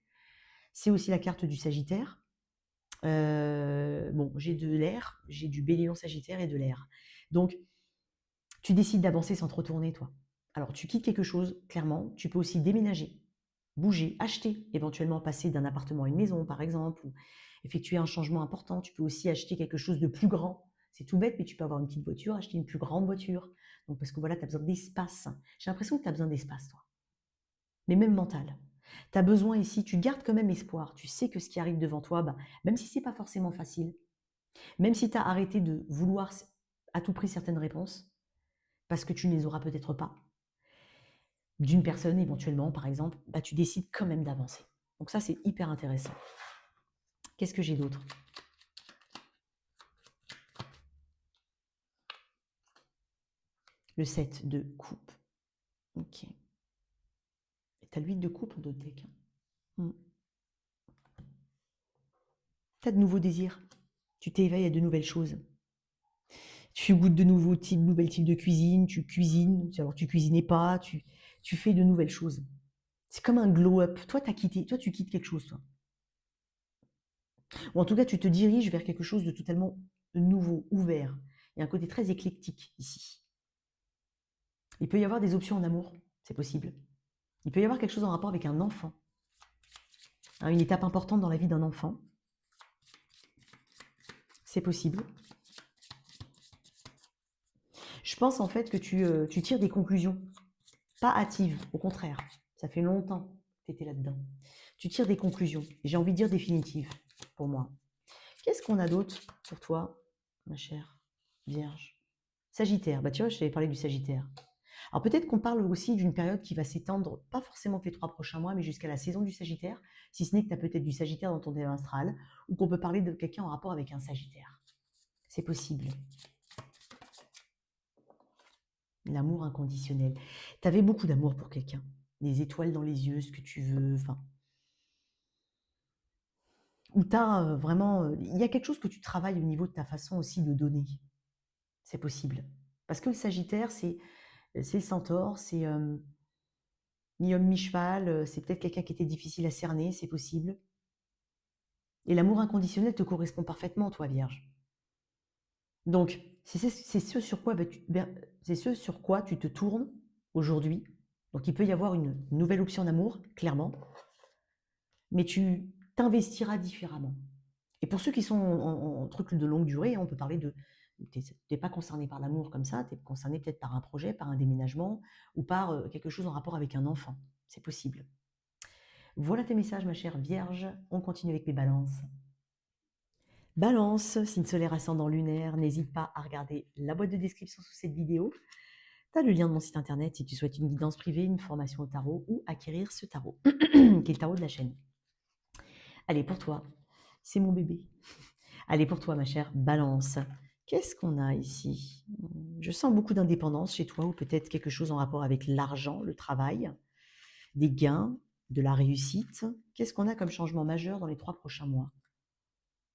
S1: C'est aussi la carte du Sagittaire. Bon, j'ai de l'air, j'ai du Bélier en Sagittaire et de l'air. Donc, tu décides d'avancer sans te retourner, toi. Alors, tu quittes quelque chose, clairement. Tu peux aussi déménager, bouger, acheter, éventuellement passer d'un appartement à une maison, par exemple, ou effectuer un changement important. Tu peux aussi acheter quelque chose de plus grand. C'est tout bête, mais tu peux avoir une petite voiture, acheter une plus grande voiture. Donc, parce que voilà, tu as besoin d'espace. J'ai l'impression que tu as besoin d'espace, toi. Mais même mental. Tu as besoin ici, tu gardes quand même espoir. Tu sais que ce qui arrive devant toi, bah, même si c'est pas forcément facile, même si tu as arrêté de vouloir à tout prix certaines réponses, parce que tu ne les auras peut-être pas, d'une personne éventuellement, par exemple, bah, tu décides quand même d'avancer. Donc ça, c'est hyper intéressant. Qu'est-ce que j'ai d'autre? Le 7 de coupe. Ok. Tu as le 8 de coupe en d'autres decks. Tu as de nouveaux désirs. Tu t'éveilles à de nouvelles choses. Tu goûtes de nouvelles types de cuisine, tu cuisines, alors tu cuisinais pas, tu fais de nouvelles choses. C'est comme un glow-up. Toi, tu quittes quelque chose, toi. Ou en tout cas, tu te diriges vers quelque chose de totalement nouveau, ouvert. Il y a un côté très éclectique ici. Il peut y avoir des options en amour, c'est possible. Il peut y avoir quelque chose en rapport avec un enfant. Hein, une étape importante dans la vie d'un enfant. C'est possible. Je pense en fait que tu tires des conclusions, pas hâtives, au contraire. Ça fait longtemps que tu étais là-dedans. Tu tires des conclusions, et j'ai envie de dire définitives, pour moi. Qu'est-ce qu'on a d'autre pour toi, ma chère Vierge? Sagittaire, bah tu vois, je t'avais parlé du Sagittaire. Alors peut-être qu'on parle aussi d'une période qui va s'étendre, pas forcément que les 3 prochains mois, mais jusqu'à la saison du Sagittaire, si ce n'est que tu as peut-être du Sagittaire dans ton thème astral, ou qu'on peut parler de quelqu'un en rapport avec un Sagittaire. C'est possible. L'amour inconditionnel. Tu avais beaucoup d'amour pour quelqu'un. Des étoiles dans les yeux, ce que tu veux, enfin. Ou tu as vraiment. Il y a quelque chose que tu travailles au niveau de ta façon aussi de donner. C'est possible. Parce que le Sagittaire, c'est le centaure, c'est mi-homme, mi-cheval, c'est peut-être quelqu'un qui était difficile à cerner, c'est possible. Et l'amour inconditionnel te correspond parfaitement, toi, Vierge. Donc, c'est ce sur quoi c'est ce sur quoi tu te tournes aujourd'hui. Donc, il peut y avoir une nouvelle option d'amour, clairement, mais tu t'investiras différemment. Et pour ceux qui sont en truc de longue durée, on peut parler de tu n'es pas concerné par l'amour comme ça, tu es concerné peut-être par un projet, par un déménagement ou par quelque chose en rapport avec un enfant. C'est possible. Voilà tes messages, ma chère Vierge. On continue avec les balances. Balance, signe solaire ascendant lunaire, n'hésite pas à regarder la boîte de description sous cette vidéo. Tu as le lien de mon site internet si tu souhaites une guidance privée, une formation au tarot ou acquérir ce tarot, qui est le tarot de la chaîne. Allez, pour toi, c'est mon bébé. Allez, pour toi, ma chère Balance. Qu'est-ce qu'on a ici? Je sens beaucoup d'indépendance chez toi ou peut-être quelque chose en rapport avec l'argent, le travail, des gains, de la réussite. Qu'est-ce qu'on a comme changement majeur dans les 3 prochains mois?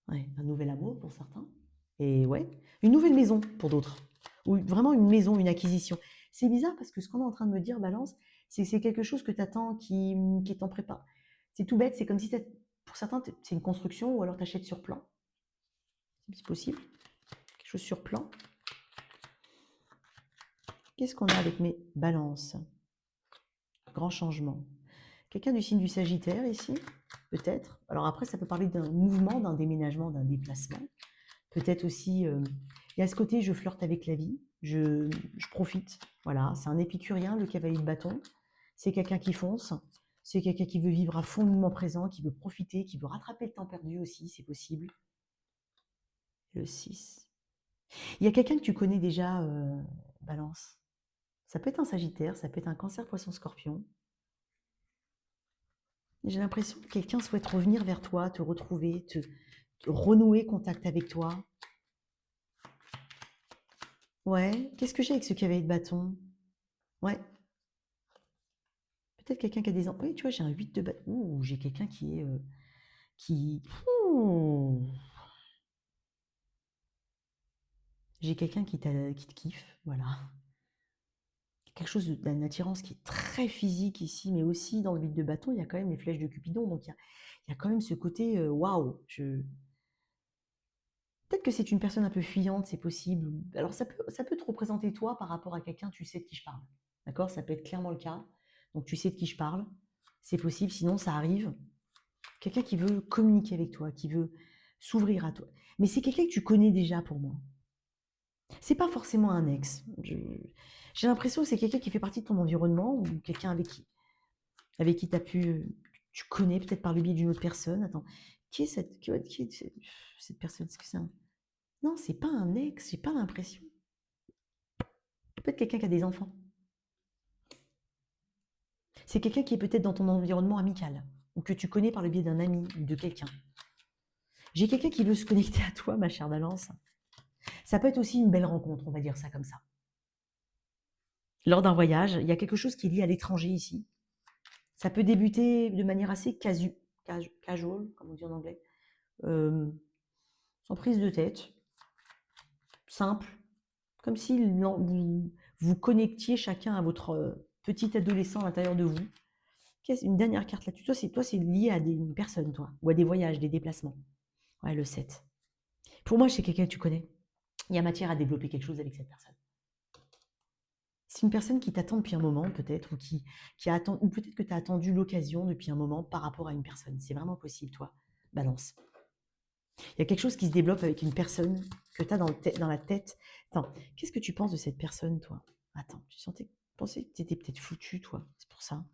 S1: Ouais, un nouvel amour pour certains. Et ouais, une nouvelle maison pour d'autres. Ou vraiment une maison, une acquisition. C'est bizarre parce que ce qu'on est en train de me dire, Balance, c'est quelque chose que tu attends qui est en prépa. C'est tout bête, c'est comme si pour certains, c'est une construction ou alors tu achètes sur plan. C'est possible. Quelque chose sur plan. Qu'est-ce qu'on a avec mes balances? Grand changement. Quelqu'un du signe du Sagittaire ici, peut-être. Alors après, ça peut parler d'un mouvement, d'un déménagement, d'un déplacement. Peut-être aussi, il y a ce côté, je flirte avec la vie, je profite. Voilà, c'est un épicurien, le cavalier de bâton. C'est quelqu'un qui fonce, c'est quelqu'un qui veut vivre à fond le moment présent, qui veut profiter, qui veut rattraper le temps perdu aussi, c'est possible. Le 6. Il y a quelqu'un que tu connais déjà, Balance. Ça peut être un Sagittaire, ça peut être un Cancer, Poisson, Scorpion. J'ai l'impression que quelqu'un souhaite revenir vers toi, te retrouver, te renouer contact avec toi. Ouais, qu'est-ce que j'ai avec ce cavalier de bâton? Ouais, peut-être quelqu'un qui a des... Oui, tu vois, j'ai un 8 de bâton. Ouh, j'ai quelqu'un qui est... qui... Ouh. J'ai quelqu'un qui te kiffe, voilà. Quelque chose d'une attirance qui est très physique ici, mais aussi dans le 8 de bâton, il y a quand même les flèches de Cupidon, donc il y a quand même ce côté waouh. Peut-être que c'est une personne un peu fuyante, c'est possible. Alors ça peut te représenter toi par rapport à quelqu'un, tu sais de qui je parle. D'accord? Ça peut être clairement le cas. Donc tu sais de qui je parle. C'est possible, sinon ça arrive. Quelqu'un qui veut communiquer avec toi, qui veut s'ouvrir à toi. Mais c'est quelqu'un que tu connais déjà pour moi. C'est pas forcément un ex. J'ai l'impression que c'est quelqu'un qui fait partie de ton environnement ou quelqu'un avec qui tu connais peut-être par le biais d'une autre personne. Attends, qui est cette personne? Est-ce que c'est un... Non, c'est pas un ex, j'ai pas l'impression. Peut-être quelqu'un qui a des enfants. C'est quelqu'un qui est peut-être dans ton environnement amical ou que tu connais par le biais d'un ami ou de quelqu'un. J'ai quelqu'un qui veut se connecter à toi, ma chère Balance. Ça peut être aussi une belle rencontre, on va dire ça comme ça. Lors d'un voyage, il y a quelque chose qui est lié à l'étranger ici. Ça peut débuter de manière assez casual, comme on dit en anglais, euh, sans prise de tête, simple, comme si vous connectiez chacun à votre petit adolescent à l'intérieur de vous. Une dernière carte là-dessus. Toi, c'est lié à une personne, toi, ou à des voyages, des déplacements. Ouais, le 7. Pour moi, c'est quelqu'un que tu connais. Il y a matière à développer quelque chose avec cette personne. C'est une personne qui t'attend depuis un moment, peut-être, ou peut-être que tu as attendu l'occasion depuis un moment par rapport à une personne. C'est vraiment possible, toi, Balance. Il y a quelque chose qui se développe avec une personne que tu as dans la tête. Attends, qu'est-ce que tu penses de cette personne, toi? Attends, pensais que tu étais peut-être foutu, toi. C'est pour ça.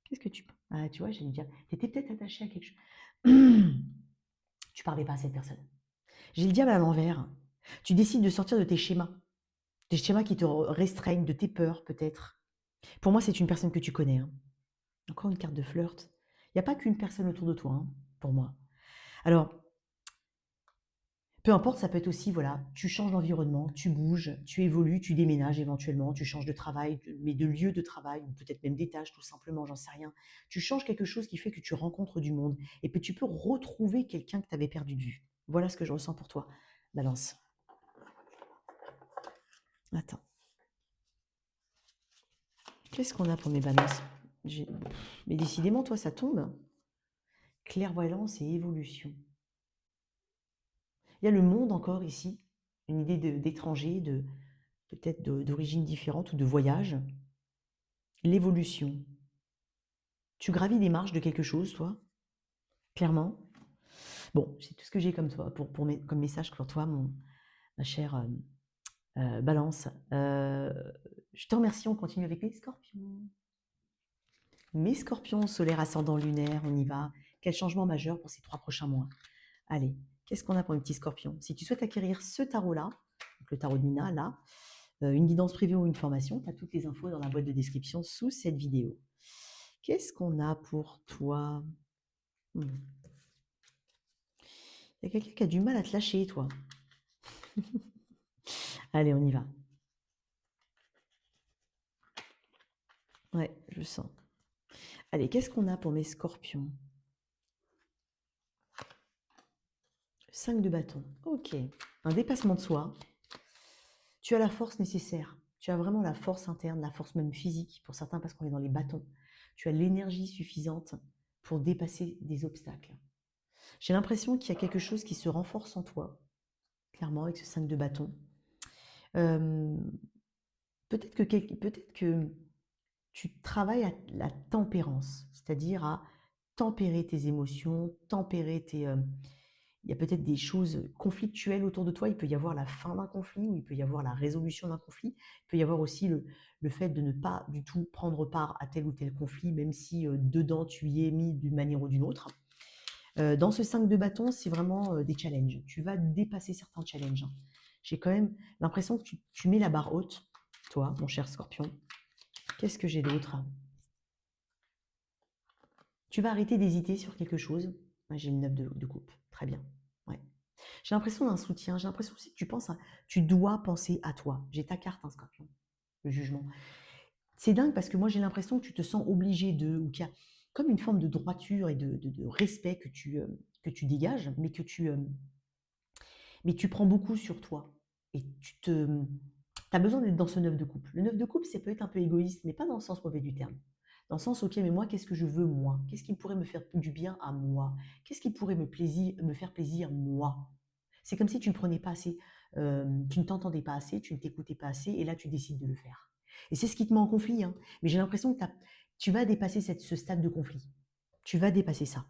S1: Qu'est-ce que tu penses? Ah, tu vois, j'allais dire, tu étais peut-être attaché à quelque chose. Tu parlais pas à cette personne. J'ai le diable à l'envers. Tu décides de sortir de tes schémas. Des schémas qui te restreignent, de tes peurs, peut-être. Pour moi, c'est une personne que tu connais, hein. Encore une carte de flirt. Il n'y a pas qu'une personne autour de toi, hein, pour moi. Alors, peu importe, ça peut être aussi, voilà, tu changes d'environnement, tu bouges, tu évolues, tu déménages éventuellement, tu changes de travail, mais de lieu de travail, ou peut-être même des tâches, tout simplement, j'en sais rien. Tu changes quelque chose qui fait que tu rencontres du monde et que tu peux retrouver quelqu'un que tu avais perdu de vue. Voilà ce que je ressens pour toi, Balance. Attends. Qu'est-ce qu'on a pour mes balances? Mais décidément, toi, ça tombe. Clairvoyance et évolution. Il y a le monde encore ici, une idée d'étranger, peut-être d'origine différente ou de voyage. L'évolution. Tu gravis des marches de quelque chose, toi, clairement. Bon, c'est tout ce que j'ai comme toi, comme message pour toi, ma chère Balance. Je te remercie, on continue avec les scorpions. Mes scorpions, solaire, ascendant, lunaire, on y va. Quel changement majeur pour ces 3 prochains mois? Allez, qu'est-ce qu'on a pour les petits scorpions? Si tu souhaites acquérir ce tarot-là, le tarot de Mina, là, une guidance privée ou une formation, tu as toutes les infos dans la boîte de description sous cette vidéo. Qu'est-ce qu'on a pour toi? Il y a quelqu'un qui a du mal à te lâcher, toi. Allez, on y va. Ouais, je sens. Allez, qu'est-ce qu'on a pour mes scorpions? 5 de bâton. Ok. Un dépassement de soi. Tu as la force nécessaire. Tu as vraiment la force interne, la force même physique, pour certains parce qu'on est dans les bâtons. Tu as l'énergie suffisante pour dépasser des obstacles. J'ai l'impression qu'il y a quelque chose qui se renforce en toi, clairement, avec ce 5 de bâton. Peut-être que tu travailles à la tempérance, c'est-à-dire à tempérer tes émotions, il y a peut-être des choses conflictuelles autour de toi. Il peut y avoir la fin d'un conflit ou il peut y avoir la résolution d'un conflit. Il peut y avoir aussi le fait de ne pas du tout prendre part à tel ou tel conflit, même si dedans tu y es mis d'une manière ou d'une autre. Dans ce 5 de bâton, c'est vraiment des challenges. Tu vas dépasser certains challenges. j'ai quand même l'impression que tu mets la barre haute, toi, mon cher Scorpion. Qu'est-ce que j'ai d'autre? Tu vas arrêter d'hésiter sur quelque chose. Ouais, j'ai le 9 de coupe. Très bien. Ouais. J'ai l'impression d'un soutien. J'ai l'impression aussi que tu dois penser à toi. J'ai ta carte, hein, Scorpion. Le jugement. C'est dingue parce que moi, j'ai l'impression que tu te sens obligé de, ou qu'il y a comme une forme de droiture et de respect que tu dégages, mais tu prends beaucoup sur toi. Et as besoin d'être dans ce 9 de coupe. Le 9 de coupe, c'est peut-être un peu égoïste, mais pas dans le sens mauvais du terme. Dans le sens, ok, mais moi, qu'est-ce que je veux, moi? Qu'est-ce qui pourrait me faire du bien à moi? Qu'est-ce qui pourrait me faire plaisir, moi? C'est comme si tu ne prenais pas assez, tu ne t'entendais pas assez, tu ne t'écoutais pas assez, et là, tu décides de le faire. Et c'est ce qui te met en conflit, hein. Mais j'ai l'impression que tu vas dépasser ce stade de conflit. Tu vas dépasser ça.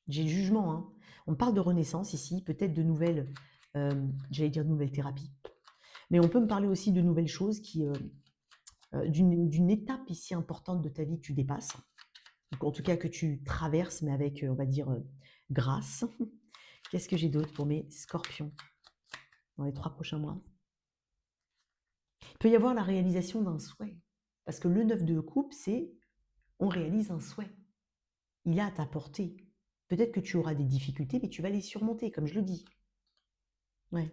S1: J'ai le jugement, hein. On parle de renaissance ici, peut-être de nouvelles, j'allais dire de nouvelles thérapies. Mais on peut me parler aussi de nouvelles choses d'une étape ici importante de ta vie que tu dépasses. Donc, en tout cas que tu traverses, mais avec, on va dire, grâce. Qu'est-ce que j'ai d'autre pour mes scorpions dans les 3 prochains mois? Il peut y avoir la réalisation d'un souhait. Parce que le 9 de coupe, c'est on réalise un souhait. Il est à ta portée. Peut-être que tu auras des difficultés, mais tu vas les surmonter, comme je le dis. Ouais.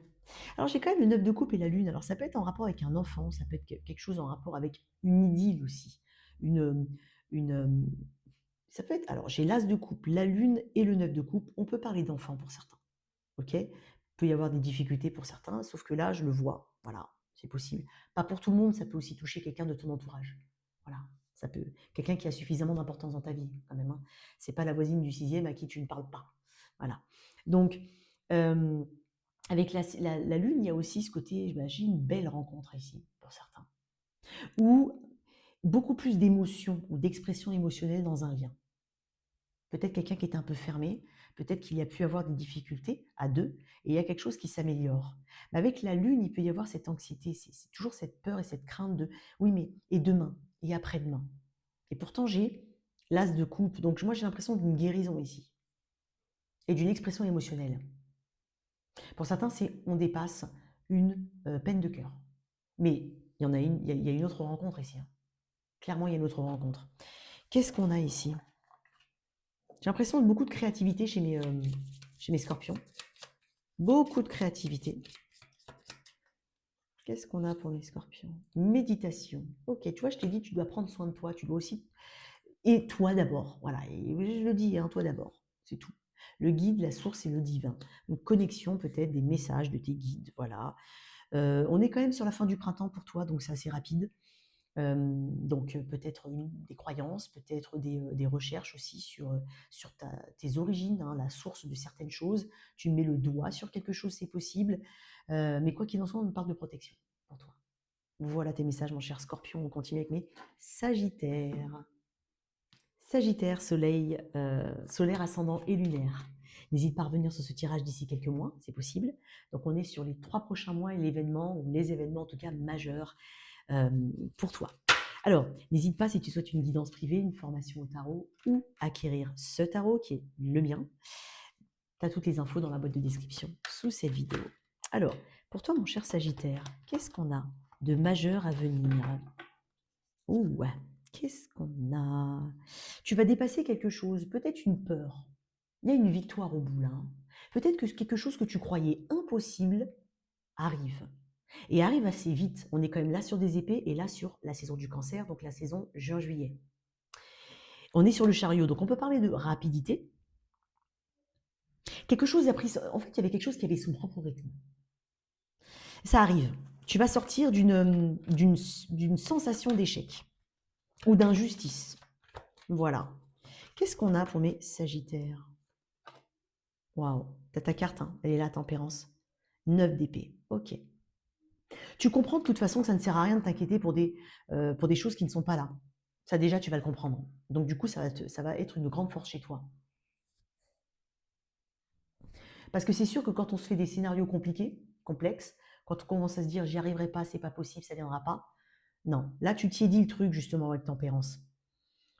S1: Alors j'ai quand même le 9 de coupe et la lune. Alors ça peut être en rapport avec un enfant, ça peut être quelque chose en rapport avec une idylle aussi. Une, une, ça peut être. Alors j'ai l'as de coupe, la lune et le 9 de coupe. On peut parler d'enfant pour certains. Ok. Il peut y avoir des difficultés pour certains, sauf que là je le vois. Voilà, c'est possible. Pas pour tout le monde, ça peut aussi toucher quelqu'un de ton entourage. Voilà. Ça peut. Quelqu'un qui a suffisamment d'importance dans ta vie, quand même, hein. C'est pas la voisine du 6e à qui tu ne parles pas. Voilà. Donc, avec la lune, il y a aussi ce côté, j'imagine, une belle rencontre ici, pour certains. Ou beaucoup plus d'émotions ou d'expression émotionnelle dans un lien. Peut-être quelqu'un qui était un peu fermé, peut-être qu'il y a pu avoir des difficultés à deux, et il y a quelque chose qui s'améliore. Mais avec la lune, il peut y avoir cette anxiété, c'est toujours cette peur et cette crainte de oui, mais et demain, et après-demain. Et pourtant, j'ai l'as de coupe, donc moi j'ai l'impression d'une guérison ici, et d'une expression émotionnelle. Pour certains, c'est on dépasse une peine de cœur. Mais il y en a une, il y a une autre rencontre ici, hein. Clairement, il y a une autre rencontre. Qu'est-ce qu'on a ici? J'ai l'impression de beaucoup de créativité chez mes scorpions. Beaucoup de créativité. Qu'est-ce qu'on a pour les scorpions? Méditation. Ok, tu vois, je t'ai dit, tu dois prendre soin de toi. Tu dois aussi. Et toi d'abord. Voilà, et je le dis, hein, toi d'abord. C'est tout. Le guide, la source et le divin. Une connexion peut-être des messages de tes guides. Voilà. On est quand même sur la fin du printemps pour toi, donc c'est assez rapide. Donc peut-être des croyances, peut-être des recherches aussi sur tes origines, hein, la source de certaines choses. Tu mets le doigt sur quelque chose, c'est possible. Mais quoi qu'il en soit, on parle de protection pour toi. Voilà tes messages, mon cher Scorpion. On continue avec mes Sagittaires. Sagittaire, soleil, solaire, ascendant et lunaire. N'hésite pas à revenir sur ce tirage d'ici quelques mois, c'est possible. Donc on est sur les 3 prochains mois et l'événement, ou les événements en tout cas majeurs pour toi. Alors, n'hésite pas si tu souhaites une guidance privée, une formation au tarot ou acquérir ce tarot qui est le mien. Tu as toutes les infos dans la boîte de description sous cette vidéo. Alors, pour toi, mon cher Sagittaire, qu'est-ce qu'on a de majeur à venir? Ouh, qu'est-ce qu'on a? Tu vas dépasser quelque chose, peut-être une peur. Il y a une victoire au bout là. Peut-être que quelque chose que tu croyais impossible arrive. Et arrive assez vite. On est quand même là sur des épées et là sur la saison du cancer, donc la saison juin-juillet. On est sur le chariot, donc on peut parler de rapidité. Quelque chose a pris. En fait, il y avait quelque chose qui avait son propre rythme. Ça arrive. Tu vas sortir d'une sensation d'échec ou d'injustice. Voilà. Qu'est-ce qu'on a pour mes Sagittaires? Waouh, t'as ta carte, hein, elle est là, tempérance. 9 d'épée. Ok. Tu comprends de toute façon que ça ne sert à rien de t'inquiéter pour des choses qui ne sont pas là. Ça déjà, tu vas le comprendre. Donc du coup, ça va être une grande force chez toi. Parce que c'est sûr que quand on se fait des scénarios compliqués, complexes, quand on commence à se dire j'y arriverai pas, c'est pas possible, ça viendra pas. Non, là tu tiédis le truc justement avec tempérance.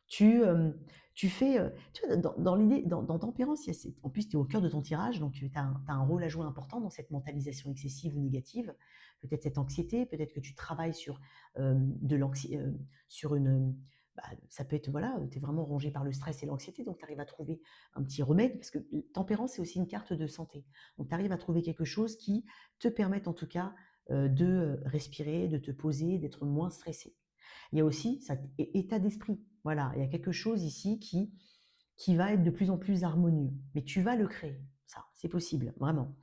S1: Tu fais, tu vois, dans l'idée, dans Tempérance, en plus, tu es au cœur de ton tirage, donc tu as, un rôle à jouer important dans cette mentalisation excessive ou négative, peut-être cette anxiété, peut-être que tu travailles sur, de l'anxiété, sur une, bah, ça peut être, voilà, tu es vraiment rongé par le stress et l'anxiété, donc tu arrives à trouver un petit remède, parce que Tempérance, c'est aussi une carte de santé. Donc tu arrives à trouver quelque chose qui te permette en tout cas de respirer, de te poser, d'être moins stressé. Il y a aussi cet état d'esprit. Voilà, il y a quelque chose ici qui va être de plus en plus harmonieux. Mais tu vas le créer, ça, c'est possible, vraiment.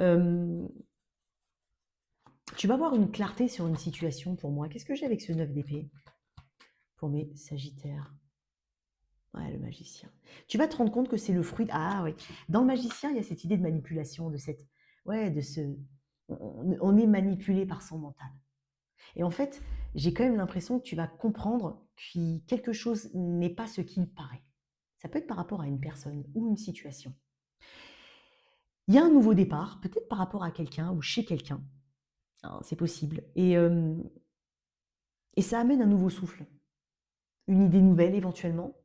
S1: Euh, Tu vas avoir une clarté sur une situation pour moi. Qu'est-ce que j'ai avec ce 9 d'épée pour mes Sagittaires? Ouais, le magicien. Tu vas te rendre compte que c'est le fruit. Ah oui. Dans le magicien, il y a cette idée de manipulation, de cette. Ouais, de ce. On est manipulé par son mental. Et en fait, j'ai quand même l'impression que tu vas comprendre que quelque chose n'est pas ce qu'il paraît. Ça peut être par rapport à une personne ou une situation. Il y a un nouveau départ, peut-être par rapport à quelqu'un ou chez quelqu'un. Hein, c'est possible. Et ça amène un nouveau souffle, une idée nouvelle éventuellement.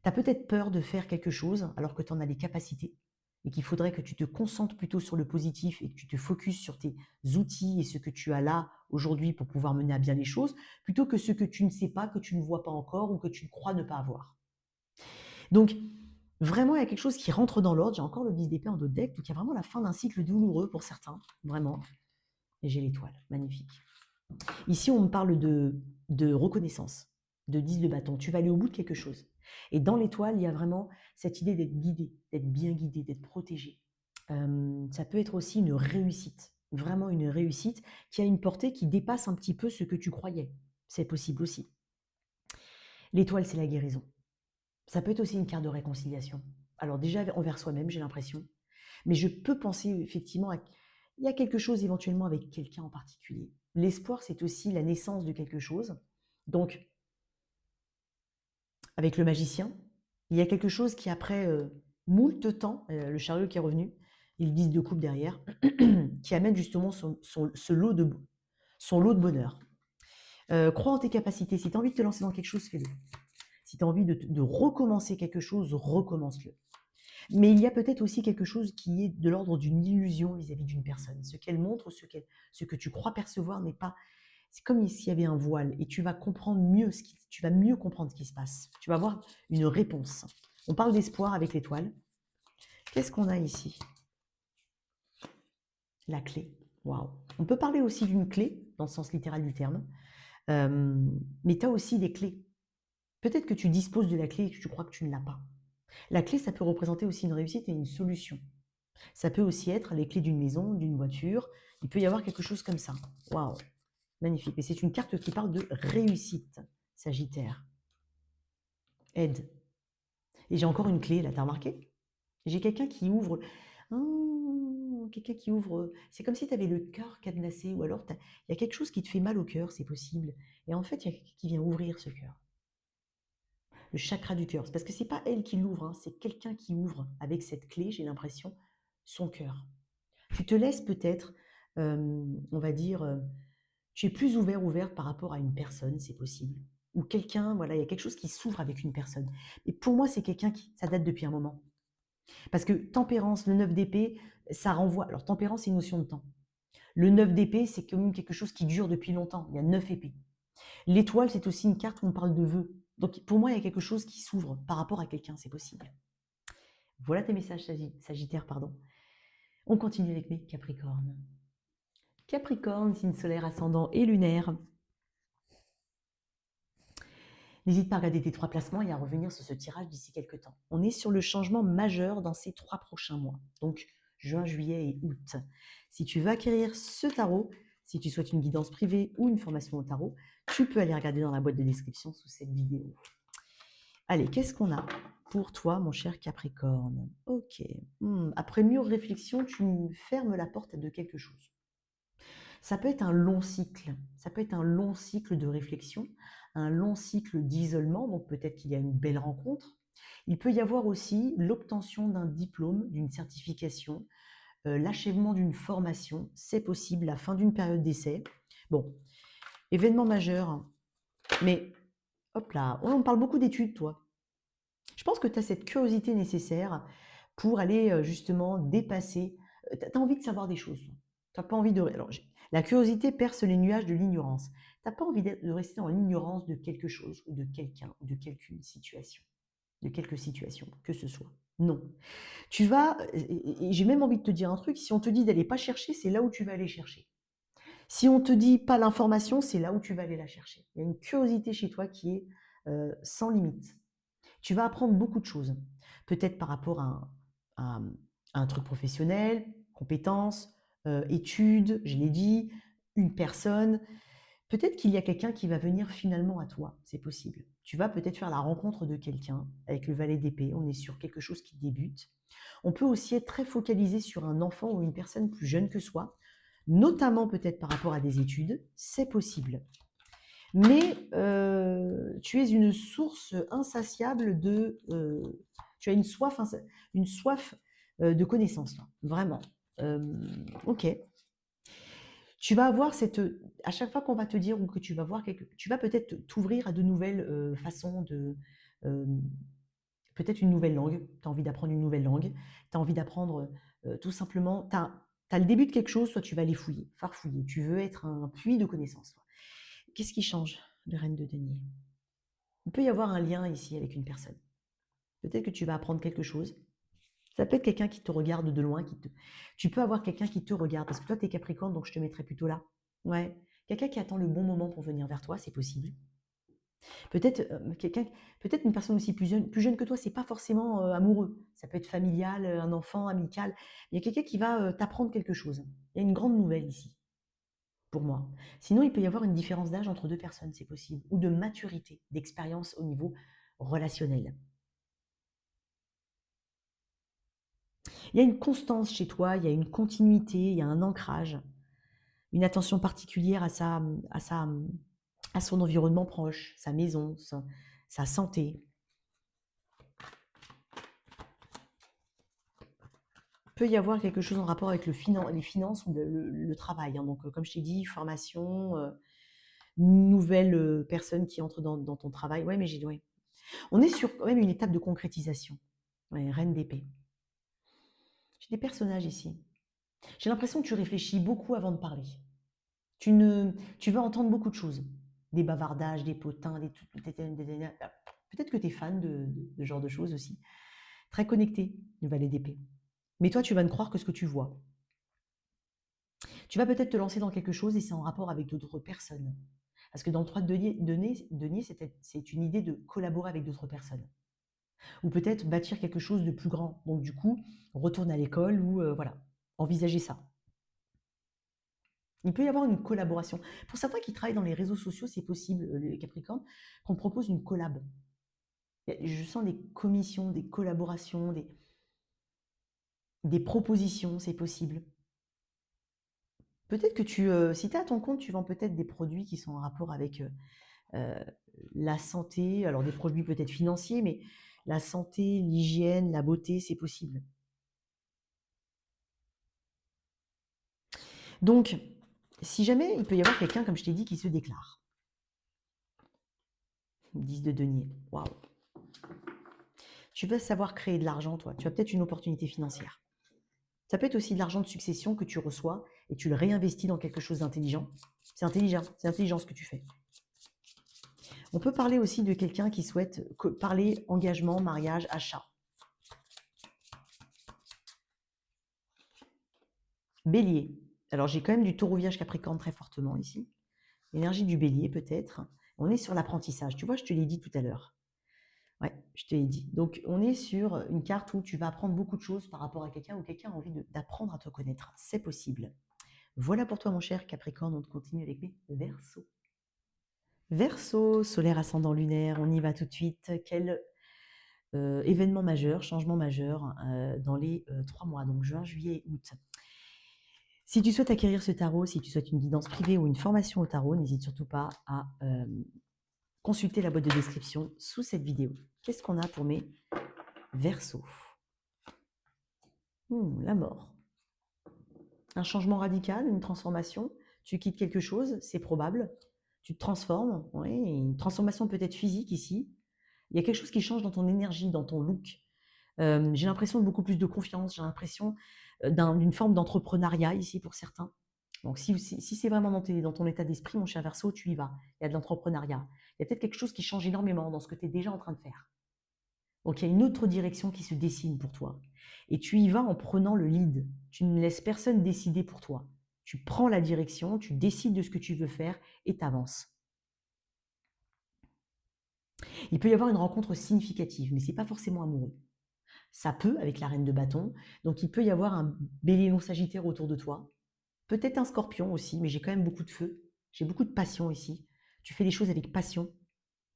S1: Tu as peut-être peur de faire quelque chose alors que tu en as les capacités et qu'il faudrait que tu te concentres plutôt sur le positif et que tu te focuses sur tes outils et ce que tu as là aujourd'hui pour pouvoir mener à bien les choses, plutôt que ce que tu ne sais pas, que tu ne vois pas encore ou que tu crois ne pas avoir. Donc, vraiment, il y a quelque chose qui rentre dans l'ordre. J'ai encore le 10 d'épée en dos de deck, donc il y a vraiment la fin d'un cycle douloureux pour certains, vraiment. Et j'ai l'étoile, magnifique. Ici, on me parle de reconnaissance, de 10 de bâton. Tu vas aller au bout de quelque chose. Et dans l'étoile, il y a vraiment cette idée d'être guidé, d'être bien guidé, d'être protégé. Ça peut être aussi une réussite, vraiment une réussite qui a une portée qui dépasse un petit peu ce que tu croyais. C'est possible aussi. L'étoile, c'est la guérison. Ça peut être aussi une carte de réconciliation. Alors déjà envers soi-même, j'ai l'impression. Mais je peux penser effectivement il y a quelque chose éventuellement avec quelqu'un en particulier. L'espoir, c'est aussi la naissance de quelque chose. Donc, avec le magicien, il y a quelque chose qui, après moult temps, le chariot qui est revenu, ils disent de coupe derrière, qui amène justement son lot de bonheur. Crois en tes capacités. Si tu as envie de te lancer dans quelque chose, fais-le. Si tu as envie de recommencer quelque chose, recommence-le. Mais il y a peut-être aussi quelque chose qui est de l'ordre d'une illusion vis-à-vis d'une personne. Ce qu'elle montre, ce que tu crois percevoir n'est pas. C'est comme s'il y avait un voile et tu vas comprendre mieux tu vas mieux comprendre ce qui se passe. Tu vas avoir une réponse. On parle d'espoir avec l'étoile. Qu'est-ce qu'on a ici? La clé. Waouh. On peut parler aussi d'une clé dans le sens littéral du terme. Mais tu as aussi des clés. Peut-être que tu disposes de la clé et que tu crois que tu ne l'as pas. La clé, ça peut représenter aussi une réussite et une solution. Ça peut aussi être les clés d'une maison, d'une voiture. Il peut y avoir quelque chose comme ça. Waouh, magnifique. Et c'est une carte qui parle de réussite, Sagittaire. Aide. Et j'ai encore une clé, là, t'as remarqué? J'ai quelqu'un qui ouvre. Quelqu'un qui ouvre. C'est comme si tu avais le cœur cadenassé, ou alors il y a quelque chose qui te fait mal au cœur, c'est possible. Et en fait, il y a quelqu'un qui vient ouvrir ce cœur. Le chakra du cœur. C'est parce que c'est pas elle qui l'ouvre, hein, c'est quelqu'un qui ouvre avec cette clé, j'ai l'impression, son cœur. Tu te laisses peut-être, on va dire, tu es plus ouverte par rapport à une personne, c'est possible. Ou quelqu'un, voilà, il y a quelque chose qui s'ouvre avec une personne. Et pour moi, c'est quelqu'un ça date depuis un moment. Parce que tempérance, le 9 d'épée, ça renvoie. Alors, tempérance, c'est une notion de temps. Le 9 d'épée, c'est quand même quelque chose qui dure depuis longtemps. Il y a 9 épées. L'étoile, c'est aussi une carte où on parle de vœux. Donc, pour moi, il y a quelque chose qui s'ouvre par rapport à quelqu'un, c'est possible. Voilà tes messages, Sagittaire, pardon. On continue avec mes Capricornes. Capricorne, signe solaire, ascendant et lunaire. N'hésite pas à regarder tes 3 placements et à revenir sur ce tirage d'ici quelques temps. On est sur le changement majeur dans ces 3 prochains mois, donc juin, juillet et août. Si tu veux acquérir ce tarot, si tu souhaites une guidance privée ou une formation au tarot, tu peux aller regarder dans la boîte de description sous cette vidéo. Allez, qu'est-ce qu'on a pour toi, mon cher Capricorne? Ok. Après mûre réflexion, tu fermes la porte de quelque chose. Ça peut être un long cycle, ça peut être un long cycle de réflexion, un long cycle d'isolement, donc peut-être qu'il y a une belle rencontre. Il peut y avoir aussi l'obtention d'un diplôme, d'une certification, l'achèvement d'une formation, c'est possible, la fin d'une période d'essai. Bon, événement majeur, mais Hop là, on parle beaucoup d'études, toi. Je pense que tu as cette curiosité nécessaire pour aller justement dépasser. Tu as envie de savoir des choses. Tu n'as pas envie de. Alors, la curiosité perce les nuages de l'ignorance. Tu n'as pas envie de rester dans l'ignorance de quelque chose ou de quelqu'un ou de quelque situation. De quelque situation que ce soit. Non. Tu vas. Et j'ai même envie de te dire un truc si on te dit d'aller pas chercher, c'est là où tu vas aller chercher. Si on te dit pas l'information, c'est là où tu vas aller la chercher. Il y a une curiosité chez toi qui est sans limite. Tu vas apprendre beaucoup de choses. Peut-être par rapport à un truc professionnel, compétences, études, je l'ai dit, une personne. Peut-être qu'il y a quelqu'un qui va venir finalement à toi, c'est possible. Tu vas peut-être faire la rencontre de quelqu'un avec le valet d'épée, on est sur quelque chose qui débute. On peut aussi être très focalisé sur un enfant ou une personne plus jeune que soi, notamment peut-être par rapport à des études, c'est possible. Mais tu es une source insatiable de... tu as une soif de connaissances, vraiment. Ok. Tu vas avoir cette... À chaque fois qu'on va te dire ou que tu vas voir tu vas peut-être t'ouvrir à de nouvelles façons de... euh, peut-être une nouvelle langue. Tu as envie d'apprendre une nouvelle langue. Tu as envie d'apprendre tout simplement... Tu as le début de quelque chose, soit tu vas aller fouiller, farfouiller. Tu veux être un puits de connaissances. Qu'est-ce qui change de Reine de Denier? Il peut y avoir un lien ici avec une personne. Peut-être que tu vas apprendre quelque chose. Ça peut être quelqu'un qui te regarde de loin. Tu peux avoir quelqu'un qui te regarde. Parce que toi, tu es Capricorne, donc je te mettrais plutôt là. Ouais. Quelqu'un qui attend le bon moment pour venir vers toi, c'est possible. Peut-être peut-être une personne aussi plus jeune que toi, c'est pas forcément amoureux. Ça peut être familial, un enfant, amical. Il y a quelqu'un qui va t'apprendre quelque chose. Il y a une grande nouvelle ici, pour moi. Sinon, il peut y avoir une différence d'âge entre deux personnes, c'est possible. Ou de maturité, d'expérience au niveau relationnel. Il y a une constance chez toi, il y a une continuité, il y a un ancrage, une attention particulière à son environnement proche, sa maison, sa santé. Il peut y avoir quelque chose en rapport avec les finances ou le travail. Hein. Donc, comme je t'ai dit, formation, nouvelle personne qui entre dans ton travail. Ouais, mais ouais. On est sur quand même une étape de concrétisation. Ouais, reine d'épée. J'ai des personnages ici. J'ai l'impression que tu réfléchis beaucoup avant de parler. Tu vas entendre beaucoup de choses. Des bavardages, des potins, peut-être que tu es fan de ce genre de choses aussi. Très connecté, le valet d'épée. Mais toi, tu vas ne croire que ce que tu vois. Tu vas peut-être te lancer dans quelque chose et c'est en rapport avec d'autres personnes. Parce que dans le 3 de denier c'est une idée de collaborer avec d'autres personnes. Ou peut-être bâtir quelque chose de plus grand. Donc du coup, retourne à l'école ou voilà, envisager ça. Il peut y avoir une collaboration. Pour certains qui travaillent dans les réseaux sociaux, c'est possible, les Capricornes, qu'on propose une collab. Je sens des commissions, des collaborations, des propositions, c'est possible. Peut-être que si tu es à ton compte, tu vends peut-être des produits qui sont en rapport avec euh, la santé, alors des produits peut-être financiers, mais la santé, l'hygiène, la beauté, c'est possible. Donc, si jamais il peut y avoir quelqu'un, comme je t'ai dit, qui se déclare. 10 de denier. Waouh. Tu vas savoir créer de l'argent, toi. Tu as peut-être une opportunité financière. Ça peut être aussi de l'argent de succession que tu reçois et tu le réinvestis dans quelque chose d'intelligent. C'est intelligent ce que tu fais. On peut parler aussi de quelqu'un qui souhaite parler engagement, mariage, achat. Bélier. Alors j'ai quand même du taureau vierge capricorne très fortement ici. Énergie du bélier peut-être. On est sur l'apprentissage. Tu vois, je te l'ai dit tout à l'heure. Ouais, je te l'ai dit. Donc on est sur une carte où tu vas apprendre beaucoup de choses par rapport à quelqu'un ou quelqu'un a envie d'apprendre à te connaître. C'est possible. Voilà pour toi mon cher Capricorne, on continue avec les Verseaux. Verseau, solaire ascendant lunaire, on y va tout de suite. Quel événement majeur, changement majeur dans les 3 mois, donc juin, juillet et août. Si tu souhaites acquérir ce tarot, si tu souhaites une guidance privée ou une formation au tarot, n'hésite surtout pas à consulter la boîte de description sous cette vidéo. Qu'est-ce qu'on a pour mes Verseaux? La mort. Un changement radical, une transformation. Tu quittes quelque chose, c'est probable. Tu te transformes, oui, une transformation peut-être physique ici. Il y a quelque chose qui change dans ton énergie, dans ton look. J'ai l'impression de beaucoup plus de confiance, j'ai l'impression d'une forme d'entrepreneuriat ici pour certains. Donc si c'est vraiment dans ton état d'esprit, mon cher Verseau, tu y vas. Il y a de l'entrepreneuriat. Il y a peut-être quelque chose qui change énormément dans ce que tu es déjà en train de faire. Donc il y a une autre direction qui se dessine pour toi. Et tu y vas en prenant le lead. Tu ne laisses personne décider pour toi. Tu prends la direction, tu décides de ce que tu veux faire et tu avances. Il peut y avoir une rencontre significative, mais ce n'est pas forcément amoureux. Ça peut, avec la reine de bâton. Donc il peut y avoir un bélier non sagittaire autour de toi. Peut-être un scorpion aussi, mais j'ai quand même beaucoup de feu. J'ai beaucoup de passion ici. Tu fais les choses avec passion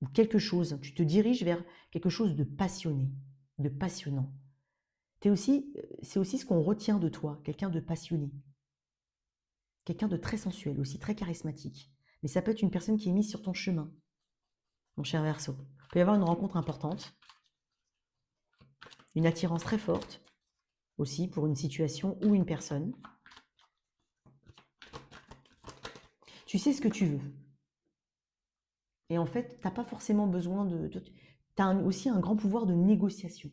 S1: ou quelque chose. Tu te diriges vers quelque chose de passionné, de passionnant. C'est aussi ce qu'on retient de toi, quelqu'un de passionné. Quelqu'un de très sensuel aussi, très charismatique. Mais ça peut être une personne qui est mise sur ton chemin, mon cher Verseau. Il peut y avoir une rencontre importante, une attirance très forte aussi pour une situation ou une personne. Tu sais ce que tu veux. Et en fait, tu n'as pas forcément besoin tu as aussi un grand pouvoir de négociation,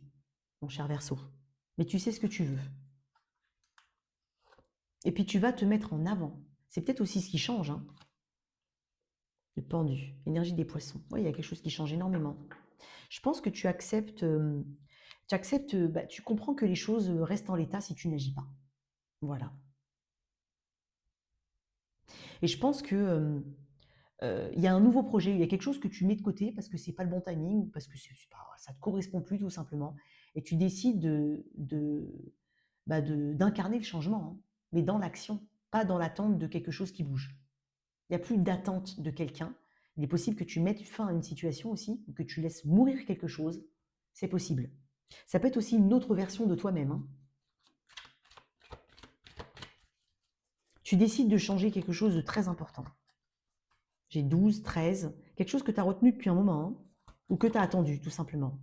S1: mon cher Verseau. Mais tu sais ce que tu veux. Et puis tu vas te mettre en avant. C'est peut-être aussi ce qui change. Hein. Le pendu, énergie des poissons. Oui, il y a quelque chose qui change énormément. Je pense que tu acceptes, tu comprends que les choses restent en l'état si tu n'agis pas. Voilà. Et je pense que il y a un nouveau projet, il y a quelque chose que tu mets de côté parce que c'est pas le bon timing, ou parce que ça te correspond plus tout simplement, et tu décides d'incarner le changement, hein, mais dans l'action, pas dans l'attente de quelque chose qui bouge. Il n'y a plus d'attente de quelqu'un. Il est possible que tu mettes fin à une situation aussi, ou que tu laisses mourir quelque chose. C'est possible. Ça peut être aussi une autre version de toi-même. Hein. Tu décides de changer quelque chose de très important. J'ai 12, 13, quelque chose que tu as retenu depuis un moment, hein, ou que tu as attendu, tout simplement.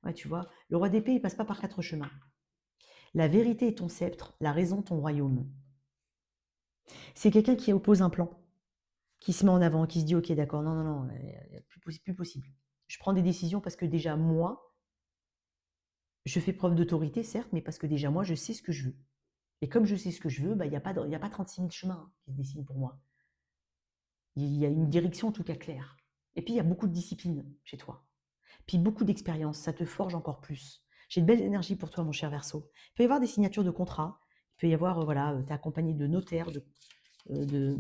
S1: Ouais, tu vois, le roi d'épée, il passe pas par 4 chemins. La vérité est ton sceptre, la raison ton royaume. C'est quelqu'un qui oppose un plan, qui se met en avant, qui se dit, ok, d'accord, non, plus possible. Je prends des décisions parce que déjà, moi, je fais preuve d'autorité, certes, mais parce que déjà, moi, je sais ce que je veux. Et comme je sais ce que je veux, il n'y a pas 36 000 chemins qui se dessinent pour moi. Il y a une direction en tout cas claire. Et puis, il y a beaucoup de discipline chez toi. Puis, beaucoup d'expérience, ça te forge encore plus. J'ai de belles énergies pour toi, mon cher Verseau. Il peut y avoir des signatures de contrats. Il peut y avoir, tu es accompagné de notaires, de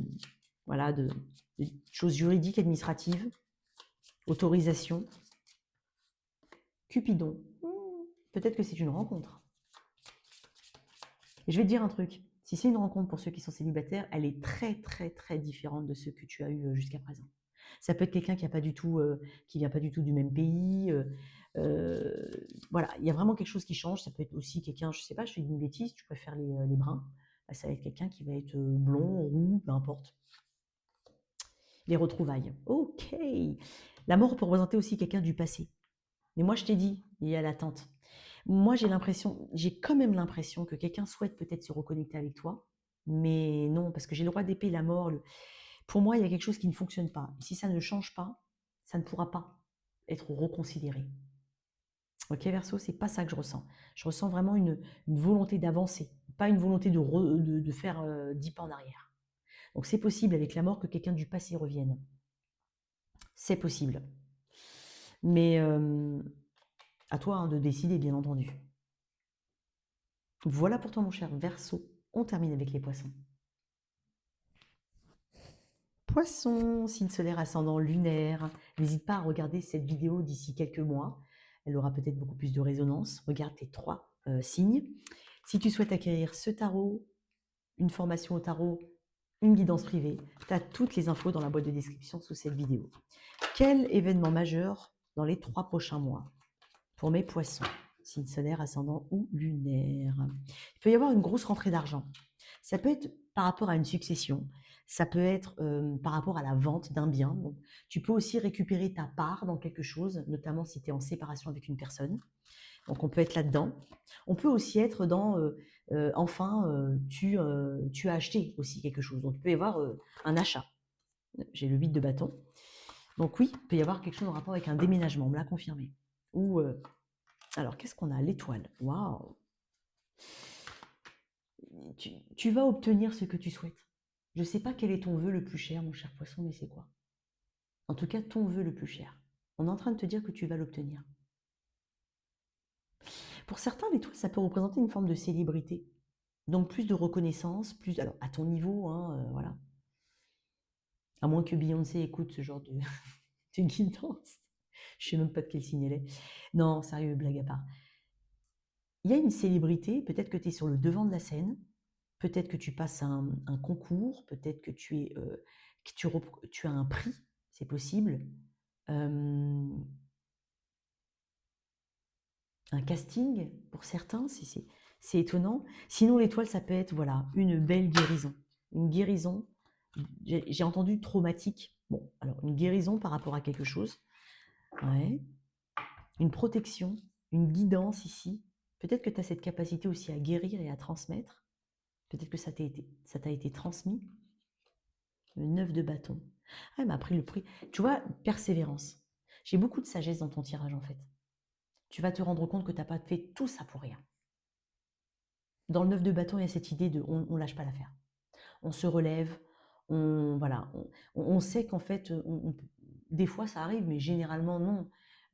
S1: choses juridiques, administratives, autorisation. Cupidon. Peut-être que c'est une rencontre. Et je vais te dire un truc. Si c'est une rencontre pour ceux qui sont célibataires, elle est très, très, très différente de ce que tu as eu jusqu'à présent. Ça peut être quelqu'un qui vient pas du tout du même pays. Voilà, il y a vraiment quelque chose qui change. Ça peut être aussi quelqu'un, je sais pas, je fais une bêtise, tu préfères les bruns. Bah, ça va être quelqu'un qui va être blond, roux, peu importe. Les retrouvailles. Ok. La mort peut représenter aussi quelqu'un du passé. Mais moi, je t'ai dit, il y a l'attente. Moi, j'ai quand même l'impression que quelqu'un souhaite peut-être se reconnecter avec toi, mais non, parce que j'ai le roi d'épée, la mort. Pour moi, il y a quelque chose qui ne fonctionne pas. Et si ça ne change pas, ça ne pourra pas être reconsidéré. Ok, Verseau, c'est pas ça que je ressens. Je ressens vraiment une volonté d'avancer, pas une volonté de faire 10 pas en arrière. Donc c'est possible avec la mort que quelqu'un du passé revienne. C'est possible. Mais à toi hein, de décider, bien entendu. Voilà pour toi, mon cher Verseau. On termine avec les poissons. Poisson, signe solaire ascendant lunaire. N'hésite pas à regarder cette vidéo d'ici quelques mois. Elle aura peut-être beaucoup plus de résonance. Regarde tes 3 signes. Si tu souhaites acquérir ce tarot, une formation au tarot, une guidance privée, tu as toutes les infos dans la boîte de description sous cette vidéo. Quel événement majeur dans les 3 prochains mois pour mes poissons, signe solaire, ascendant ou lunaire? Il peut y avoir une grosse rentrée d'argent. Ça peut être par rapport à une succession, ça peut être par rapport à la vente d'un bien. Donc, tu peux aussi récupérer ta part dans quelque chose, notamment si tu es en séparation avec une personne. Donc on peut être là-dedans. On peut aussi être dans, tu as acheté aussi quelque chose. Donc il peut y avoir un achat. J'ai le 8 de bâton. Donc oui, il peut y avoir quelque chose en rapport avec un déménagement, on me l'a confirmé. Ou, alors qu'est-ce qu'on a? L'étoile. Waouh! Tu vas obtenir ce que tu souhaites. Je ne sais pas quel est ton vœu le plus cher, mon cher poisson, mais c'est quoi? En tout cas, ton vœu le plus cher. On est en train de te dire que tu vas l'obtenir. Pour certains, l'étoile, ça peut représenter une forme de célébrité. Donc plus de reconnaissance, plus, alors à ton niveau, hein, voilà. À moins que Beyoncé écoute ce genre de guidance. Je sais même pas de quel signe elle est. Non, sérieux, blague à part. Il y a une célébrité, peut-être que tu es sur le devant de la scène, peut-être que tu passes un concours, peut-être que tu as un prix, c'est possible. Un casting pour certains, c'est étonnant. Sinon, l'étoile, ça peut être voilà, une belle guérison. Une guérison, j'ai entendu traumatique. Bon, alors une guérison par rapport à quelque chose. Ouais. Une protection, une guidance ici. Peut-être que tu as cette capacité aussi à guérir et à transmettre. Peut-être que ça t'a été transmis. Le 9 de bâton. Ah, elle m'a pris le prix. Tu vois, persévérance. J'ai beaucoup de sagesse dans ton tirage en fait. Tu vas te rendre compte que tu n'as pas fait tout ça pour rien. Dans le 9 de bâton, il y a cette idée de on lâche pas l'affaire. On se relève, voilà, on sait qu'en fait, des fois ça arrive, mais généralement non.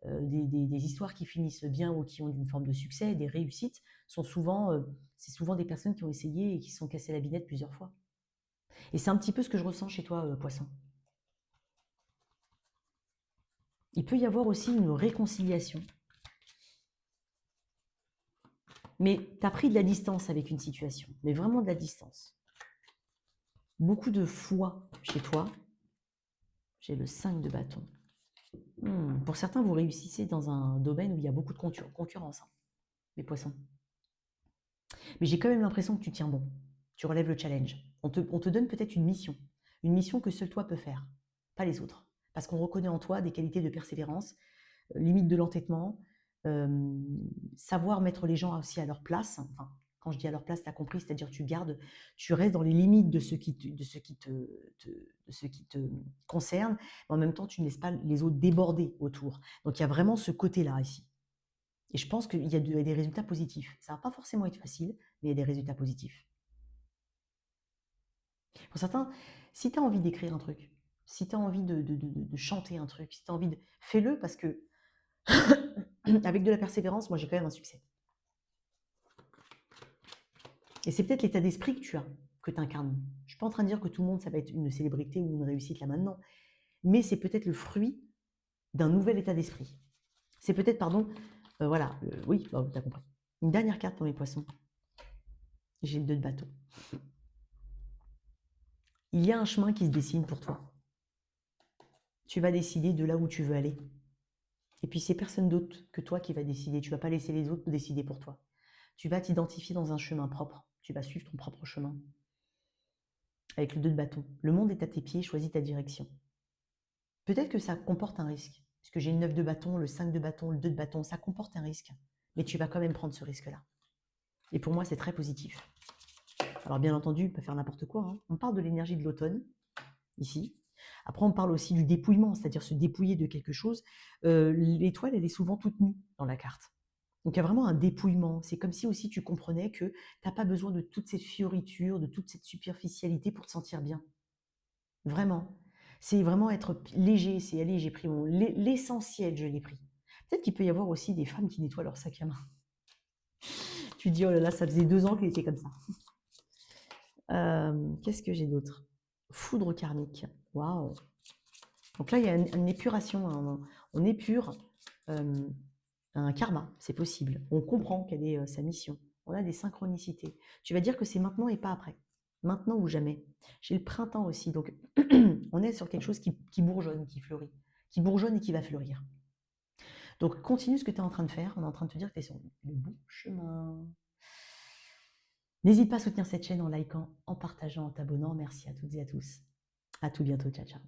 S1: Des histoires qui finissent bien ou qui ont une forme de succès, des réussites, c'est souvent des personnes qui ont essayé et qui se sont cassées la binette plusieurs fois. Et c'est un petit peu ce que je ressens chez toi, Poisson. Il peut y avoir aussi une réconciliation. Mais tu as pris de la distance avec une situation, mais vraiment de la distance. Beaucoup de foi chez toi. J'ai le 5 de bâton. Pour certains, vous réussissez dans un domaine où il y a beaucoup de concurrence, hein, les poissons. Mais j'ai quand même l'impression que tu tiens bon. Tu relèves le challenge. On te donne peut-être une mission que seul toi peux faire, pas les autres. Parce qu'on reconnaît en toi des qualités de persévérance, limite de l'entêtement, savoir mettre les gens aussi à leur place. Enfin, quand je dis à leur place, tu as compris, c'est-à-dire tu restes dans les limites de ce qui te concerne, mais en même temps, tu ne laisses pas les autres déborder autour. Donc il y a vraiment ce côté-là ici. Et je pense qu'il y a des résultats positifs. Ça ne va pas forcément être facile, mais il y a des résultats positifs. Pour certains, si tu as envie d'écrire un truc, si tu as envie de chanter un truc, si tu as envie de... Fais-le parce que avec de la persévérance, moi j'ai quand même un succès. Et c'est peut-être l'état d'esprit que tu as, que tu incarnes. Je ne suis pas en train de dire que tout le monde, ça va être une célébrité ou une réussite là maintenant, mais c'est peut-être le fruit d'un nouvel état d'esprit. C'est peut-être, pardon, voilà, oui, bah, tu as compris. Une dernière carte pour mes poissons. J'ai le 2 de bateau. Il y a un chemin qui se dessine pour toi. Tu vas décider de là où tu veux aller. Et puis c'est personne d'autre que toi qui va décider. Tu ne vas pas laisser les autres décider pour toi. Tu vas t'identifier dans un chemin propre. Tu vas suivre ton propre chemin. Avec le 2 de bâton. Le monde est à tes pieds, choisis ta direction. Peut-être que ça comporte un risque. Parce que j'ai le 9 de bâton, le 5 de bâton, le 2 de bâton, ça comporte un risque. Mais tu vas quand même prendre ce risque-là. Et pour moi, c'est très positif. Alors bien entendu, il peut faire n'importe quoi. Hein. On parle de l'énergie de l'automne, ici. Après, on parle aussi du dépouillement, c'est-à-dire se dépouiller de quelque chose. L'étoile, elle est souvent toute nue dans la carte. Donc il y a vraiment un dépouillement. C'est comme si aussi tu comprenais que tu n'as pas besoin de toute cette fioriture, de toute cette superficialité pour te sentir bien. Vraiment. C'est vraiment être léger. C'est allez, j'ai pris l'essentiel, je l'ai pris. Peut-être qu'il peut y avoir aussi des femmes qui nettoient leur sac à main. Tu te dis, oh là là, ça faisait 2 ans qu'il était comme ça. Qu'est-ce que j'ai d'autre? Foudre karmique. Waouh. Donc là, il y a une épuration. On épure un karma, c'est possible. On comprend quelle est sa mission. On a des synchronicités. Tu vas dire que c'est maintenant et pas après. Maintenant ou jamais. J'ai le printemps aussi. Donc, on est sur quelque chose qui bourgeonne, qui fleurit. Qui bourgeonne et qui va fleurir. Donc, continue ce que tu es en train de faire. On est en train de te dire que tu es sur le bon chemin. N'hésite pas à soutenir cette chaîne en likant, en partageant, en t'abonnant. Merci à toutes et à tous. À tout bientôt. Ciao, ciao.